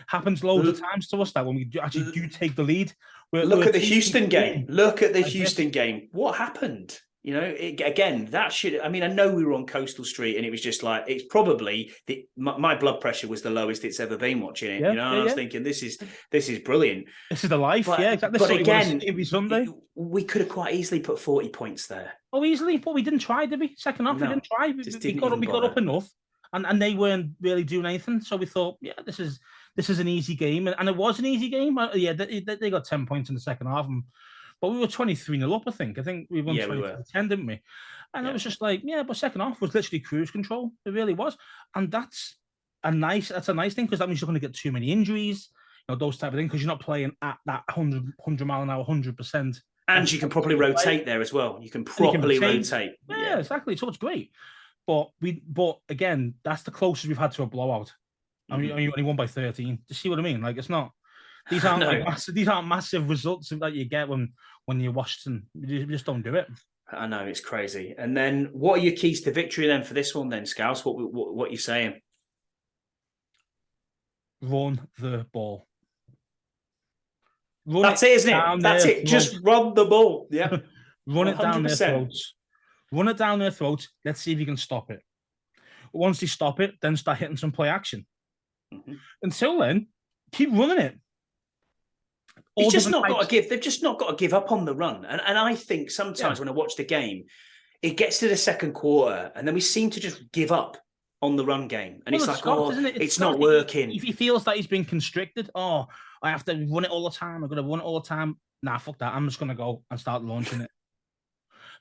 Happens loads of times to us that when we do take the lead. Look at the Houston game. Look at the Houston game. What happened? Again, that should. I know we were on Coastal Street, and it was just like it's probably my blood pressure was the lowest it's ever been watching it. I was thinking, this is brilliant. This is the life. Exactly. But again, every Sunday we could have quite easily put 40 points there. Oh, easily, but we didn't try, did we? Second half, we didn't try. We got up enough, and they weren't really doing anything. So we thought, this is an easy game, and it was an easy game. They got 10 points in the second half. But we were 23-0 up, I think. We won 20-10, didn't we? And it was just like, but second half was literally cruise control. It really was. And that's a nice thing, because that means you're going to get too many injuries, those type of things, because you're not playing at that 100 mile an hour, 100%. And you can properly rotate there as well. You can properly rotate. Yeah, exactly. So it's great. But again, that's the closest we've had to a blowout. You only won by 13. Do you see what I mean? Like, it's not. These aren't massive results that you get when you're Washington. You just don't do it. I know, it's crazy. And then, what are your keys to victory then for this one then, Scouse? What are you saying? Run the ball. That's it, isn't it? That's it. Just run the ball. Yeah. Run it down their throats. Run it down their throats. Let's see if you can stop it. Once they stop it, then start hitting some play action. Mm-hmm. Until then, keep running it. They've just not got to give up on the run. And I think sometimes when I watch the game, it gets to the second quarter and then we seem to just give up on the run game. And it's like, it's not working. If he feels that he's been constricted, I have to run it all the time. I'm going to run it all the time. Nah, fuck that. I'm just going to go and start launching it.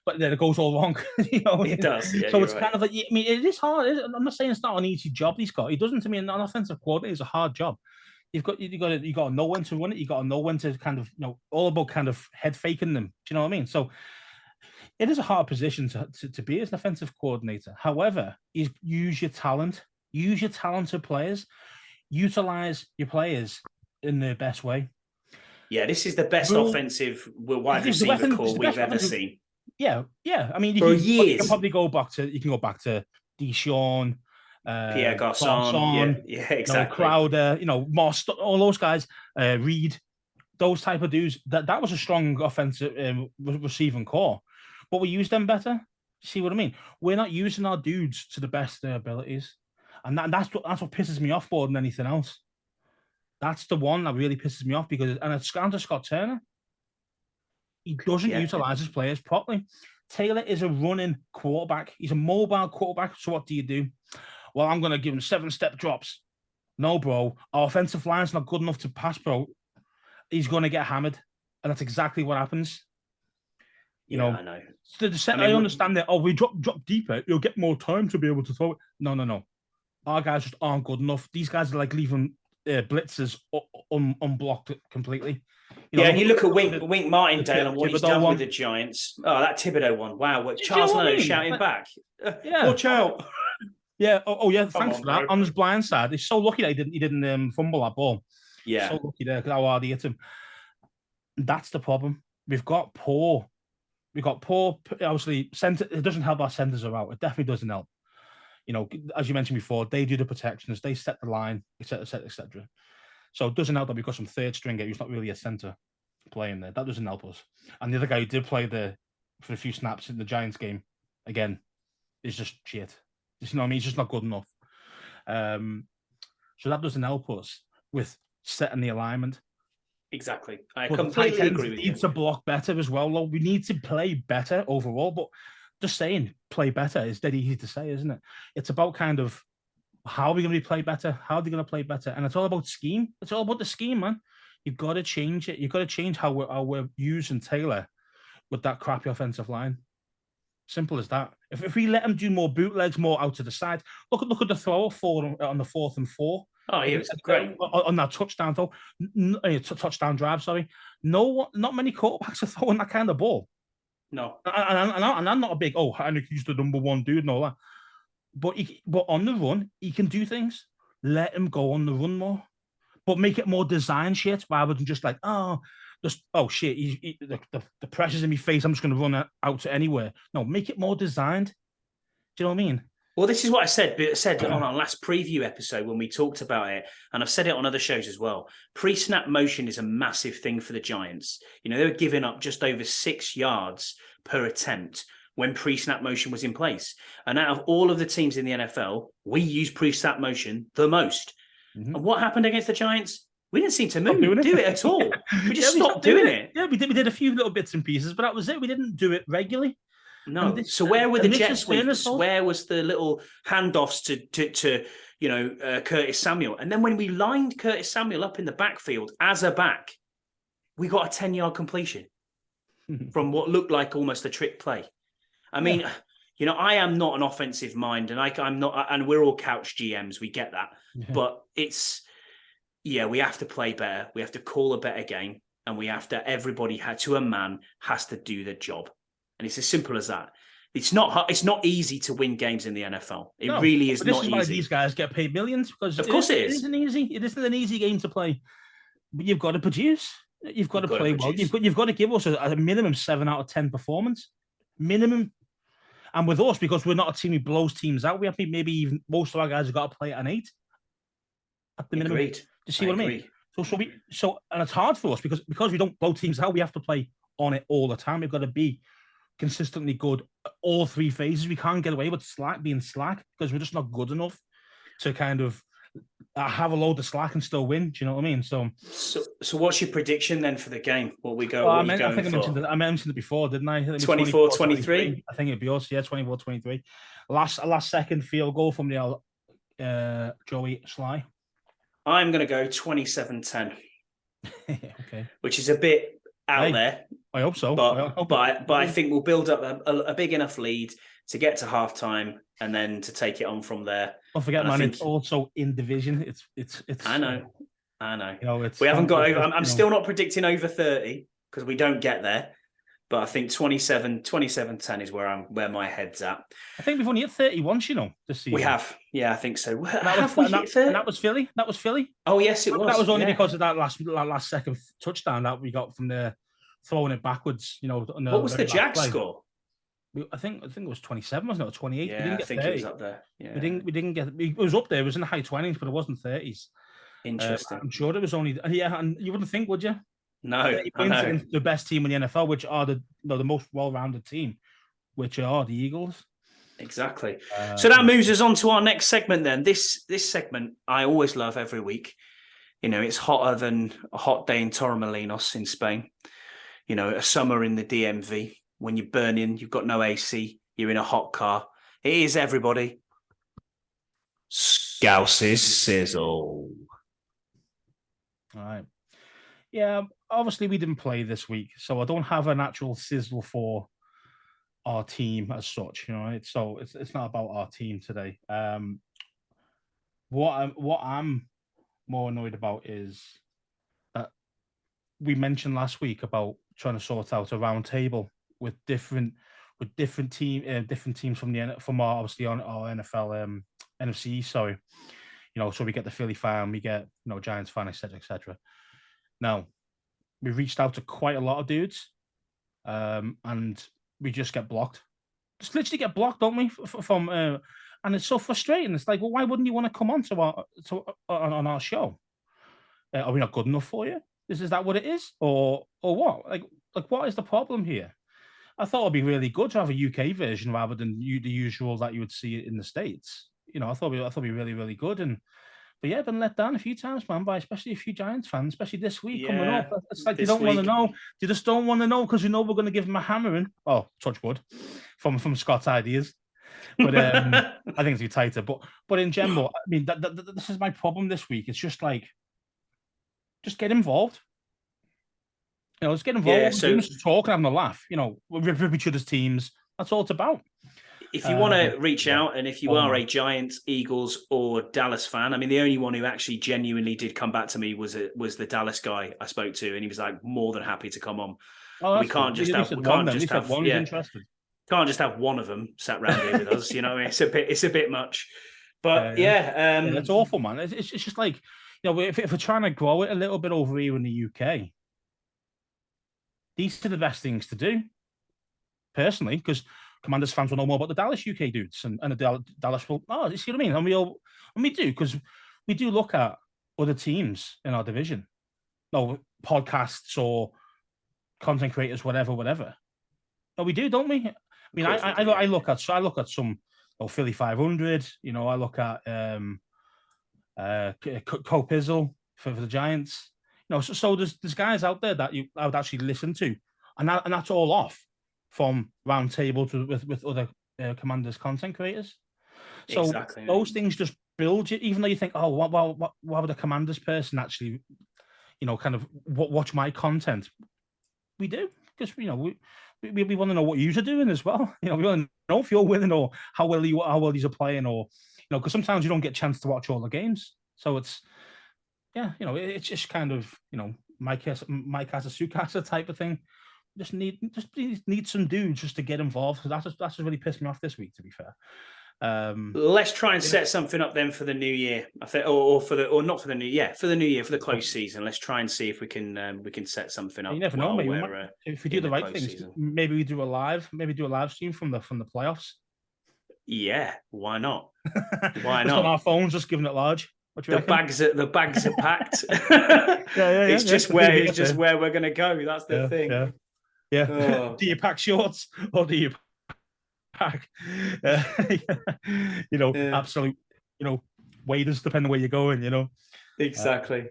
But then it goes all wrong. It does. Yeah, so it's kind of like, it is hard. I'm not saying it's not an easy job he's got. He doesn't, to me, an offensive coordinator is a hard job. You got to know when to run it. You got to know when to kind of, all about kind of head faking them. Do you know what I mean? So it is a hard position to be as an offensive coordinator. However, use your talent, use your talented players, utilize your players in the best way. Yeah, this is the best offensive wide receiver core we've ever seen. Yeah. I mean, you can probably go back to Deshaun, Pierre Garçon, exactly. Crowder, Moss, all those guys, Reed, those type of dudes. That was a strong offensive receiving core, but we use them better. See what I mean? We're not using our dudes to the best of their abilities, and that's what pisses me off more than anything else. That's the one that really pisses me off because, and it's down to Scott Turner. He doesn't utilize his players properly. Taylor is a running quarterback. He's a mobile quarterback. So what do? Well, I'm going to give him 7-step drops. No, bro. Our offensive line's not good enough to pass, bro. He's going to get hammered. And that's exactly what happens. You Yeah, know, I know. I understand that. Oh, we drop deeper. You'll get more time to be able to throw it. No. Our guys just aren't good enough. These guys are like leaving blitzes unblocked completely. Yeah, and you look at the, Wink Martindale and what he's done with the one. Giants. Oh, that Thibodeau one. Wow. What, Do you know Charles what I Leno mean? shouting back. Yeah. Watch out. Yeah. Yeah. Come Thanks on, for that. bro. On his blind side, he's so lucky that he didn't fumble that ball. Yeah. So lucky there because how hard he hit him. That's the problem. We've got poor. Obviously, center. It doesn't help our centers are out. It definitely doesn't help. You know, as you mentioned before, they do the protections, they set the line, etc., etc., etc. So it doesn't help that we've got some third stringer who's not really a center playing there. That doesn't help us. And the other guy who did play there for a few snaps in the Giants game, again, is just shit. Just, you know what I mean? He's just not good enough. So that doesn't help us with setting the alignment. Exactly. I But completely agree with you. Need to block better as well, though. We need to play better overall, but just saying play better is dead easy to say, isn't it? It's about kind of how are we going to play better? How are they going to play better? And it's all about scheme. It's all about the scheme, man. You've got to change it. You've got to change how we're using Taylor with that crappy offensive line. Simple as that. If we let him do more bootlegs, more out to the side, look at the throw on the 4th and 4. Oh, he was great on that touchdown throw, touchdown drive. Sorry, not many quarterbacks are throwing that kind of ball. No, and I'm not a big Heineke used the number one dude and all that, but on the run he can do things. Let him go on the run more, but make it more design shit rather than just like shit. The pressure's in my face. I'm just going to run out to anywhere. No, make it more designed. Do you know what I mean? Well, this is what I said on our last preview episode when we talked about it, and I've said it on other shows as well. Pre-snap motion is a massive thing for the Giants. You know, they were giving up just over 6 yards per attempt when pre-snap motion was in place. And out of all of the teams in the NFL, we use pre-snap motion the most. Mm-hmm. And what happened against the Giants? We didn't seem to do it at all. We just stopped doing it. Yeah, we did a few little bits and pieces, but that was it. We didn't do it regularly. No. So where were the jet sweeps? Where was the little handoffs to Curtis Samuel? And then when we lined Curtis Samuel up in the backfield as a back, we got a 10-yard completion from what looked like almost a trick play. I mean, you know, I am not an offensive mind, and I'm not, and we're all couch GMs. We get that, but we have to play better. We have to call a better game, and everybody to a man has to do the job. And it's as simple as that. It's not easy to win games in the NFL. It really is not easy. This is why these guys get paid millions, because of course it isn't easy. It isn't an easy game to play. But you've got to produce. You've got to play well. You've got to give us a minimum 7 out of 10 performance. Minimum. And with us, because we're not a team who blows teams out, we have maybe even most of our guys have got to play at an 8 at the minimum. Agreed. You see what I mean? So and it's hard for us because we don't blow teams out. We have to play on it all the time. We've got to be consistently good all 3 phases. We can't get away with being slack because we're just not good enough to kind of have a load of slack and still win. Do you know what I mean? So what's your prediction then for the game? What we go? Well, I mentioned it before, didn't I? 24-23. I think it'd be us. Yeah, 24-23. Last second field goal from the Joey Sly. I'm going to go 27-10. Okay. Which is a bit out there. I hope so. But I think we'll build up a big enough lead to get to halftime and then to take it on from there. Don't forget, man, it's also in division. It's. I know. You know, we haven't got over. I'm still not predicting over 30 because we don't get there. But I think 27-10 is where my head's at. I think we've only hit 30 once, you know, this season. We have. Yeah, I think so. That was Philly. That was Philly. Oh, yes, it was. That was only because of that last second touchdown that we got from the throwing it backwards, you know. What was the Jags score? I think it was 27, wasn't it? Or 28. Yeah, I think 30. It was up there. Yeah. We didn't get it was up there. It was in the high 20s, but it wasn't 30s. Interesting. I'm sure it was only and you wouldn't think, would you? No, the best team in the NFL, which are the most well-rounded team, which are the Eagles. Exactly. So that moves us on to our next segment. Then this segment I always love every week. You know, it's hotter than a hot day in Torremolinos in Spain. You know, a summer in the DMV when you're burning, you've got no AC, you're in a hot car. It is everybody. Scouse's sizzle. All right. Yeah, obviously we didn't play this week, so I don't have an actual sizzle for our team as such. So it's not about our team today. What I'm more annoyed about is that we mentioned last week about trying to sort out a round table with different teams from our obviously on our NFL NFC. Sorry, so we get the Philly fan, we get Giants fan, etc., etc. Now we reached out to quite a lot of dudes, and we just get blocked. Just literally get blocked, don't we? From and it's so frustrating. It's like, well, why wouldn't you want to come on on our show? Are we not good enough for you? Is that what it is, or what? Like what is the problem here? I thought it'd be really good to have a UK version rather than the usual that you would see in the States. I thought it'd be really, really good. But yeah, I've been let down a few times, man, by especially a few Giants fans, especially this week coming up. It's like they don't want to know. They just don't want to know because we're going to give them a hammering. Oh, touch wood, from Scott's ideas. But I think it's be tighter. But in general, I mean, this is my problem this week. It's just like, just get involved. Let's get involved. Yeah, so just talk and having a laugh. We rip each other's teams. That's all it's about. If you want to reach out, and if you are a Giants, Eagles, or Dallas fan, I mean, the only one who actually genuinely did come back to me was the Dallas guy I spoke to, and he was like more than happy to come on. We can't just have one of them sat around here with us. It's a bit much, but it's awful, man. It's just like if we're trying to grow it a little bit over here in the UK, these are the best things to do, personally, because Commanders fans will know more about the Dallas UK dudes and the Dallas will. Oh, you see what I mean? And we do, because we do look at other teams in our division, podcasts or content creators, whatever. No, we do, don't we? I mean, I look at some Philly 500. I look at Copizzle for the Giants. So there's guys out there that I would actually listen to, and that's all off from roundtable with other Commanders content creators. So exactly, those things just build you, even though you think, oh, why would a Commanders person actually, kind of watch my content? We do, because we want to know what you're doing as well. We want to know if you're winning or how well you're playing, or because sometimes you don't get a chance to watch all the games. So it's it's just kind of Mike has a Sukasa type of thing. Just need some dudes just to get involved. That's just really pissed me off this week, to be fair. Let's try and set something up then for the new year. I think, for the new year, for the close season. Let's try and see if we can set something up. You never know. Maybe if we do the right things, maybe we do a live stream from the playoffs. Yeah, why not? Why not? On our phones, just giving it large. The bags are packed. It's just where we're gonna go. That's the thing. Yeah. Oh. Do you pack shorts or do you pack? Absolute. Waders, depending on where you're going. Exactly.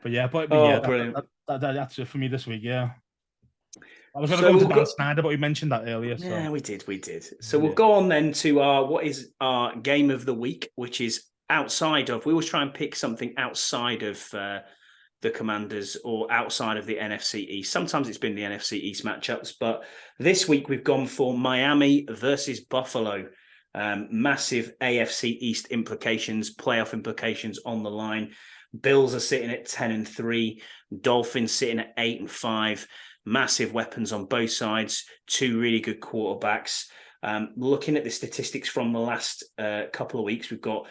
Brilliant. That's it for me this week. Yeah. I was going to go to Dan Snyder, but we mentioned that earlier. So. Yeah, we did. So we'll go on then to what is our game of the week, which is outside of. We always try and pick something outside of the Commanders or outside of the NFC East. Sometimes it's been the NFC East matchups, but this week we've gone for Miami versus Buffalo. Massive AFC East implications, playoff implications on the line. Bills are sitting at 10-3, Dolphins sitting at 8-5. Massive weapons on both sides, two really good quarterbacks. Looking at the statistics from the last couple of weeks, we've got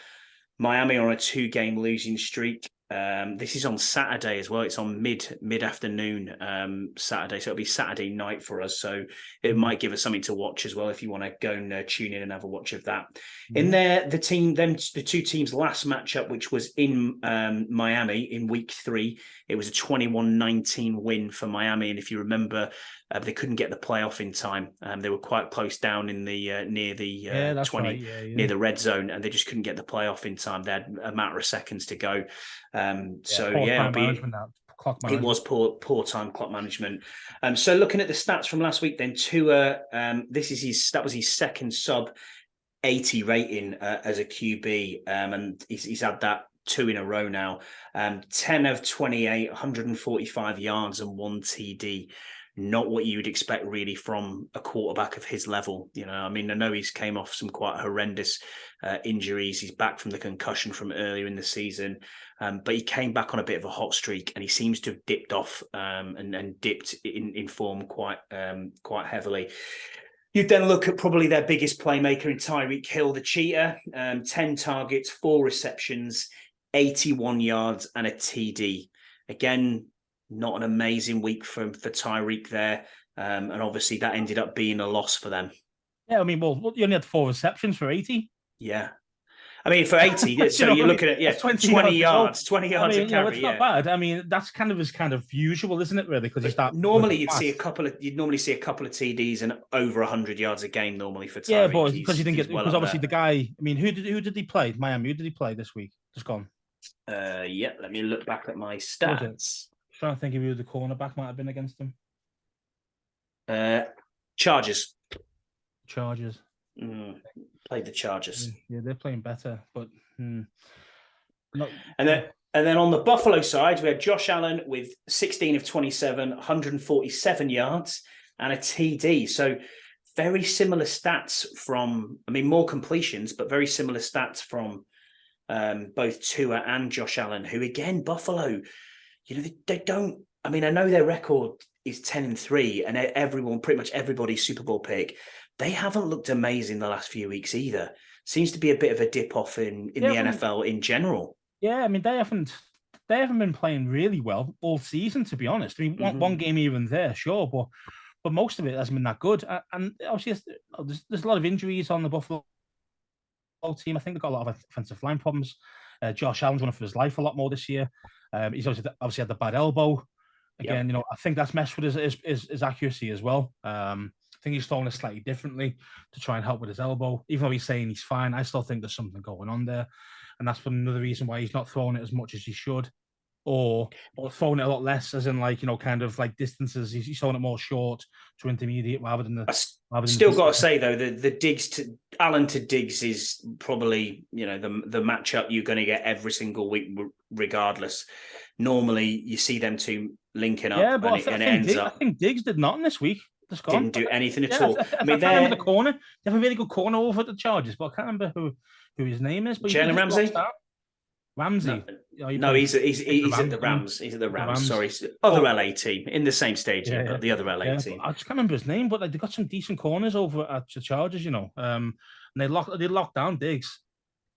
Miami on a 2-game losing streak. This is on Saturday as well. It's on mid-afternoon Saturday, so it'll be Saturday night for us. So it might give us something to watch as well if you want to go and tune in and have a watch of that. In there, the two teams' last matchup, which was in Miami in week 3, it was a 21-19 win for Miami. And if you remember, they couldn't get the playoff in time. They were quite close down in the near the 20 near the red zone, and they just couldn't get the playoff in time. They had a matter of seconds to go. It was poor time clock management. So looking at the stats from last week, then Tua, that was his second sub 80 rating as a QB, and he's had that 2 in a row now. 10 of 28, 145 yards and 1 TD. Not what you'd expect really from a quarterback of his level. I mean, I know he's came off some quite horrendous injuries. He's back from the concussion from earlier in the season, but he came back on a bit of a hot streak, and he seems to have dipped off and dipped in form quite heavily. You then look at probably their biggest playmaker in Tyreek Hill, the cheetah. 10 targets, 4 receptions, 81 yards and a TD. Again, not an amazing week for Tyreek there. And obviously that ended up being a loss for them. Yeah, I mean, well, you only had 4 receptions for 80. Yeah. I mean, for 80, so you're looking at 20 yards, 20 yards I a mean, carry. it's not bad. I mean, that's kind of usual, isn't it? Really, because you start normally you'd normally see a couple of TDs and over 100 yards a game normally for Tyreek. Yeah, but because you didn't get because obviously the guy. I mean, who did he play? Miami. Who did he play this week? Just gone. Yeah. Let me look back at my stats. Trying to think of who the cornerback might have been against them. Chargers. Played the Chargers. Yeah, they're playing better, but not. And then on the Buffalo side, we had Josh Allen with 16 of 27, 147 yards and a TD. So very similar stats from, I mean, more completions, but very similar stats from both Tua and Josh Allen, who again, Buffalo, they don't, I mean, I know their record is 10-3 and pretty much everybody's Super Bowl pick. They haven't looked amazing the last few weeks either. Seems to be a bit of a dip off in the NFL in general. Yeah, I mean, they haven't been playing really well all season, to be honest. I mean, one game here and there, sure, but most of it hasn't been that good. And obviously, there's a lot of injuries on the Buffalo team. I think they've got a lot of offensive line problems. Josh Allen's running for his life a lot more this year. He's obviously had the bad elbow. Again, I think that's messed with his accuracy as well. I think he's throwing it slightly differently to try and help with his elbow. Even though he's saying he's fine, I still think there's something going on there. And that's another reason why he's not throwing it as much as he should. Or throwing it a lot less, as in kind of like distances. He's throwing it more short to intermediate rather than Still got to say though, the Diggs to Allen to Diggs is probably the matchup you're going to get every single week regardless. Normally you see them two linking up, but I think Diggs did nothing this week. Didn't do anything at all. I mean, I remember the corner. They have a really good corner over at the Chargers, but I can't remember who his name is. But Jalen Ramsey. Ramsey. No, he's at the Rams. He's at the Rams. Sorry, other LA team in the same stadium, but the other LA team. I just can't remember his name, but they got some decent corners over at the Chargers, and they locked down Diggs.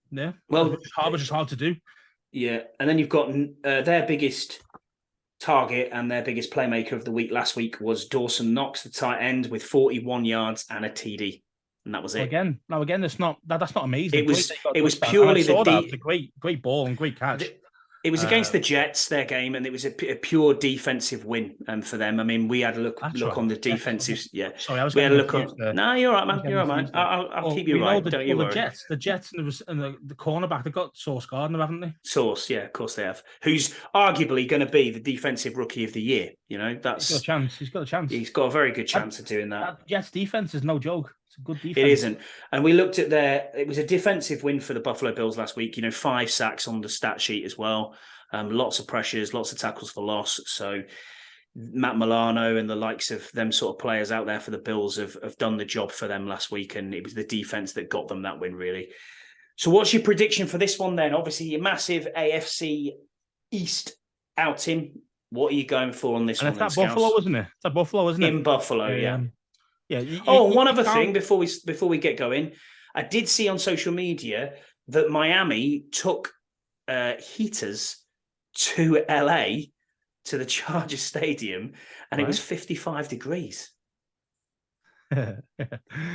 Yeah, well, which is hard to do. Yeah, and then you've got their biggest target and their biggest playmaker of the week last week was Dawson Knox, the tight end, with 41 yards and a TD. And that was it. Again, that's not amazing. It was purely the great ball and great catch. It was against the Jets, their game, and it was a pure defensive win for them. I mean, we had a look on the defensive. Yeah, sorry, I was. We had a look on. No, you're right, man. You're right, man. I'll keep you right. Don't you worry. The Jets, and the cornerback. They've got Sauce Gardner, haven't they? Sauce, yeah, of course they have. Who's arguably going to be the defensive rookie of the year? That's he's got a chance. He's got a very good chance of doing that. That Jets defense is no joke. It's a good defense. It isn't. And we looked at it was a defensive win for the Buffalo Bills last week. 5 sacks on the stat sheet as well. Lots of pressures, lots of tackles for loss. So Matt Milano and the likes of them sort of players out there for the Bills have done the job for them last week. And it was the defense that got them that win, really. So what's your prediction for this one then? Obviously, your massive AFC East outing. What are you going for on this one? It's at Buffalo, isn't it? It's at Buffalo, isn't it? In Buffalo, yeah. Yeah. One other thing before we get going, I did see on social media that Miami took heaters to LA to the Chargers Stadium, and it was 55 degrees.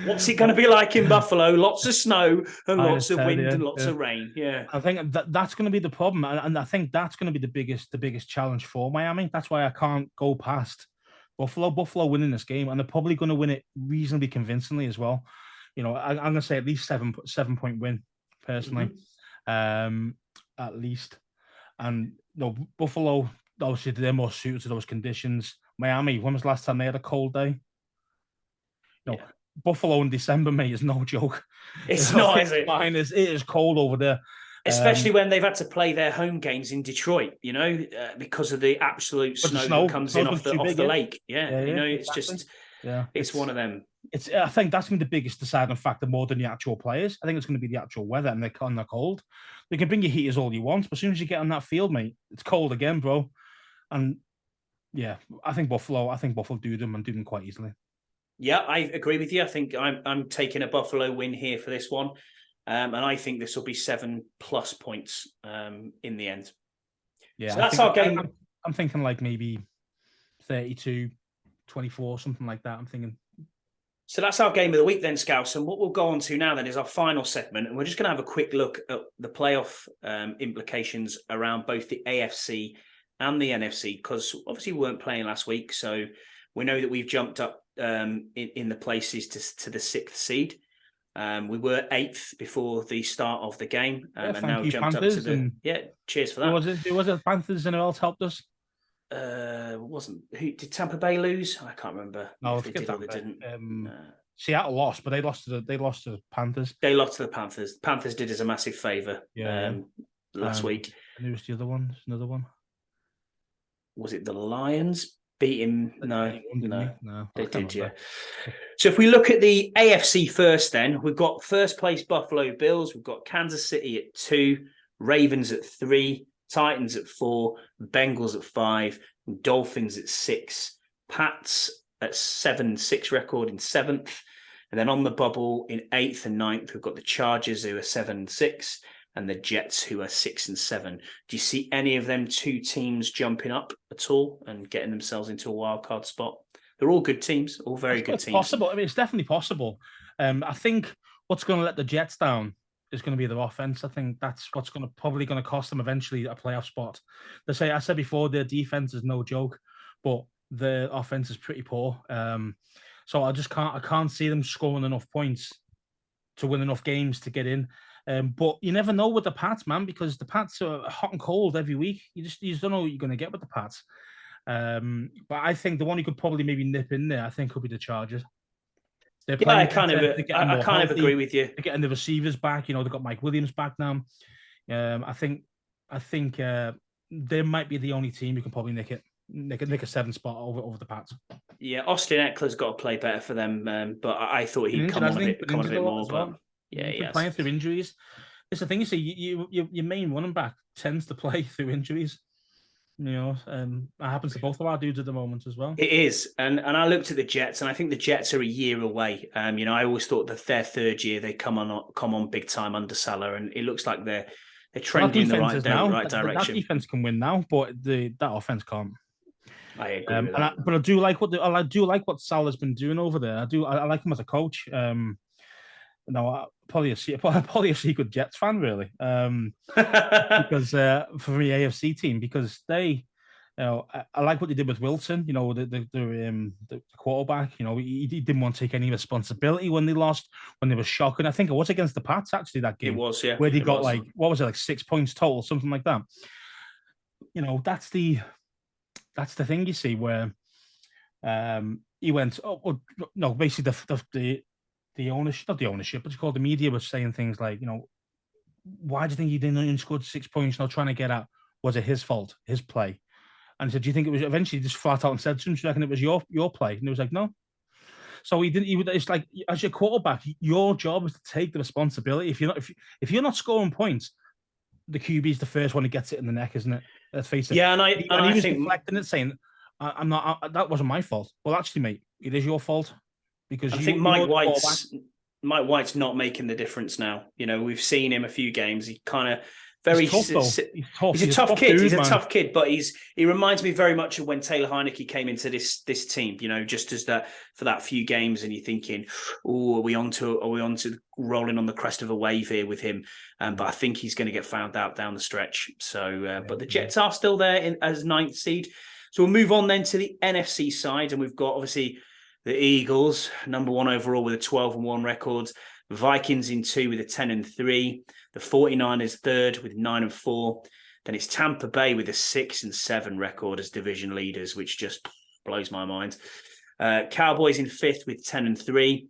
What's it going to be like in Buffalo? Lots of snow and lots of wind and lots of rain. Yeah, I think that's going to be the problem, and I think that's going to be the biggest challenge for Miami. That's why I can't go past Buffalo winning this game, and they're probably going to win it reasonably convincingly as well. I'm going to say at least 7-point win personally, at least. And Buffalo, obviously they're more suited to those conditions. Miami, when was the last time they had a cold day? Buffalo in December, mate, is no joke. It's not, is it? It is cold over there. Especially when they've had to play their home games in Detroit, because of the absolute But the snow snow, that comes in snow's off too big, the yeah. lake. Yeah, it's exactly. just, yeah, it's one of them. I think that's been the biggest deciding factor more than the actual players. I think it's going to be the actual weather and they're cold. You can bring your heaters all you want, but as soon as you get on that field, mate, it's cold again, bro. And yeah, I think Buffalo do them and do them quite easily. Yeah, I agree with you. I think I'm taking a Buffalo win here for this one. And I think this will be 7+ points in the end. Yeah, so that's our game. I'm thinking like maybe 32-24, something like that. I'm thinking. So that's our game of the week then, Scouse. And what we'll go on to now then is our final segment. And we're just going to have a quick look at the playoff implications around both the AFC and the NFC, because obviously we weren't playing last week. So we know that we've jumped up in the places to the 6th seed. We were 8th before the start of the game, and now jumped Panthers, up to the cheers for that. Who was it? Panthers and who else helped us? Who did Tampa Bay lose? I can't remember. No, if they did or they didn't. Seattle lost, but they lost to the Panthers. They lost to the Panthers. Panthers did us a massive favor last week. And who was the other one? There's another one. Was it the Lions? Beat him? No, they did, yeah. So if we look at the AFC first, then we've got first place Buffalo Bills, we've got Kansas City at 2, Ravens at 3, Titans at 4, Bengals at 5, Dolphins at 6, Pats at 7-6 record in 7th, and then on the bubble in 8th and 9th we've got the Chargers who are 7-6. And the Jets, who are 6-7. Do you see any of them two teams jumping up at all and getting themselves into a wildcard spot? They're all good teams, all very good teams. Possible. I mean, it's definitely possible. I think what's going to let the Jets down is going to be their offense. I think that's what's probably going to cost them eventually a playoff spot. I said before, their defense is no joke, but their offense is pretty poor. So I can't see them scoring enough points to win enough games to get in. But you never know with the Pats, man, because the Pats are hot and cold every week. You just don't know what you're going to get with the Pats. But I think the one who could probably maybe nip in there, I think, could be the Chargers. I kind of agree with you. They're getting the receivers back. They've got Mike Williams back now. I think they might be the only team who can probably nick a 7 spot over the Pats. Yeah, Austin Eckler's got to play better for them, but I thought he'd come on a bit more. But yeah, he's been playing through injuries. It's the thing you see, your main running back tends to play through injuries. That happens to both of our dudes at the moment as well. It is, and I looked at the Jets, and I think the Jets are a year away. I always thought that their 3rd year they come on big time under Salah, and it looks like they're trending in the right direction. That defense can win now, but that offense can't. I agree with that. But I do like what Salah's been doing over there. I like him as a coach. Probably a secret Jets fan, really. Because for the AFC team, because they, I like what they did with Wilson. The quarterback. He didn't want to take any responsibility when they lost, when they were shocking. I think it was against the Pats actually that game. It was, yeah. Where they got what was it, like 6 points total, something like that. That's the thing you see where he went. Oh no, basically the ownership, not the ownership, but it's called the media was saying things like, why do you think he didn't score 6 points? Not trying to get at, was it his fault, his play? And he said, do you think it was eventually just flat out and said, do you reckon it was your play? And he was like, no. So he didn't. It's like as your quarterback, your job is to take the responsibility. If you're not scoring points, the QB is the first one who gets it in the neck, isn't it? Let's face it. Yeah, and he was deflecting it, saying, "I'm not. That wasn't my fault." Well, actually, mate, it is your fault because I think Mike White's not making the difference now. We've seen him a few games. He kind of very tough. He's a tough kid. He's a tough kid, but he reminds me very much of when Taylor Heineke came into this team. Just as that for that few games, and you're thinking, "Oh, are we on to rolling on the crest of a wave here with him?" But I think he's going to get found out down the stretch. So, but the Jets are still there as 9th seed. So we'll move on then to the NFC side, and we've got obviously the Eagles, number 1 overall with a 12-1 record. Vikings in 2 with a 10-3. The 49ers 3rd with 9-4. Then it's Tampa Bay with a 6-7 record as division leaders, which just blows my mind. Cowboys in 5th with 10-3.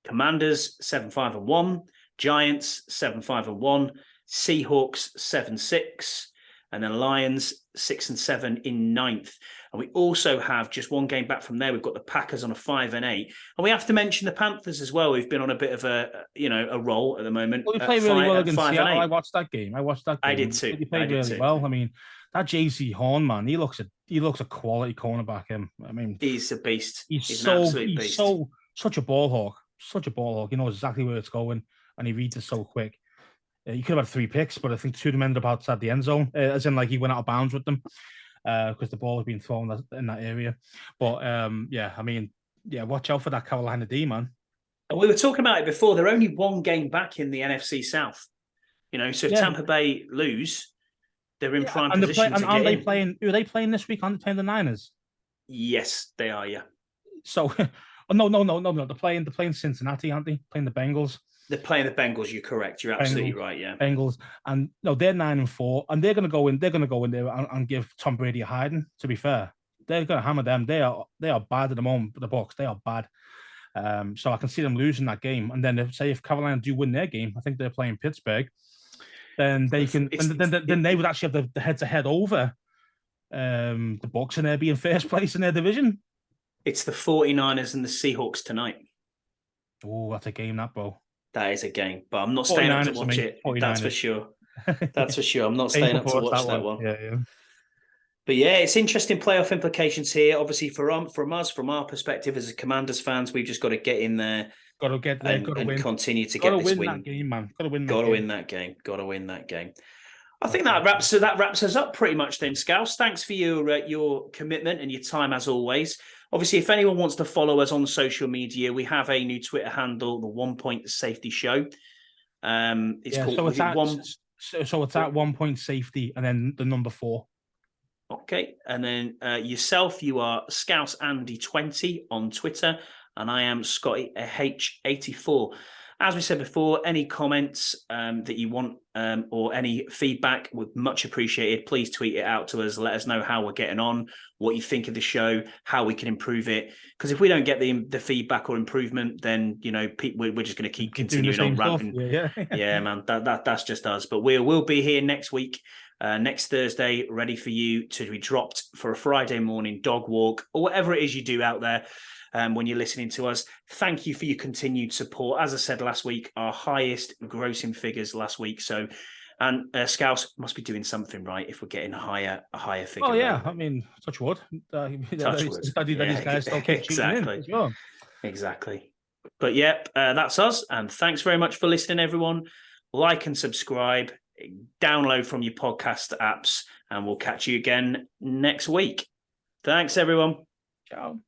Commanders 7-5-1, Giants 7-5-1, Seahawks 7-6, and then Lions 6-7 in ninth. And we also have just one game back from there. We've got the Packers on a 5-8, and we have to mention the Panthers as well. We've been on a bit of a roll at the moment. Well, we played really well against Seattle. I watched that game. I did too. He played really well. I mean, that JC Horn, man, he looks a quality cornerback. I mean, he's a beast. He's an absolute beast. Such a ball hawk. Such a ball hawk. He knows exactly where it's going, and he reads it so quick. He could have had 3 picks, but I think 2 of them ended up outside the end zone, as in like he went out of bounds with them because the ball had been thrown in that area. But watch out for that Carolina D, man. And we were talking about it before. They're only 1 game back in the NFC South. So if Tampa Bay lose, they're in prime position to get in. Who are they playing this week? Aren't they playing the Niners? Yes, they are, yeah. So, no. They're playing Cincinnati, aren't they? Playing the Bengals. They're playing the Bengals. You're correct. You're absolutely right. Yeah, Bengals, and no, they're 9-4, and they're going to go in. They're going to go in there and give Tom Brady a hiding. To be fair, they're going to hammer them. They are bad at the moment. The Bucs, they are bad. So I can see them losing that game. And then if Carolina do win their game, I think they're playing Pittsburgh. Then they can. Then they would actually have the head-to-head over the Bucs, and they'd be in first place in their division. It's the 49ers and the Seahawks tonight. Oh, that's a game, that, bro. That is a game, but I'm not staying up to watch it. 49ers. That's for sure. That's for sure. I'm not staying up to watch that one. Yeah. But yeah, it's interesting playoff implications here. Obviously, from our perspective as a Commanders fans, we've just got to get in there. Got to get there. Got to win. Continue to get this win. That game, man. Got to win. Got to win that game. Got to win that game. I think that wraps us up pretty much then, Scouse. Thanks for your commitment and your time as always. Obviously, if anyone wants to follow us on social media, we have a new Twitter handle, the 1 Point Safety Show. It's called. So it's at 1 Point Safety and then the number 4. Okay, and then yourself, you are Scouse Andy 20 on Twitter, and I am Scotty H84. As we said before, any comments that you want or any feedback would much appreciated. Please tweet it out to us. Let us know how we're getting on, what you think of the show, how we can improve it. Because if we don't get the feedback or improvement, then we're just going to keep continuing on ranting. Yeah, man, that's just us. But we'll be here next week, next Thursday, ready for you to be dropped for a Friday morning dog walk or whatever it is you do out there. When you're listening to us, thank you for your continued support. As I said last week, our highest grossing figures last week. So, and Scouse must be doing something right if we're getting a higher figure. Oh yeah, I mean, touch wood. Touch wood. These guys still keep exactly. Sure. Exactly. But yep, that's us. And thanks very much for listening, everyone. Like and subscribe. Download from your podcast apps, and we'll catch you again next week. Thanks, everyone. Ciao.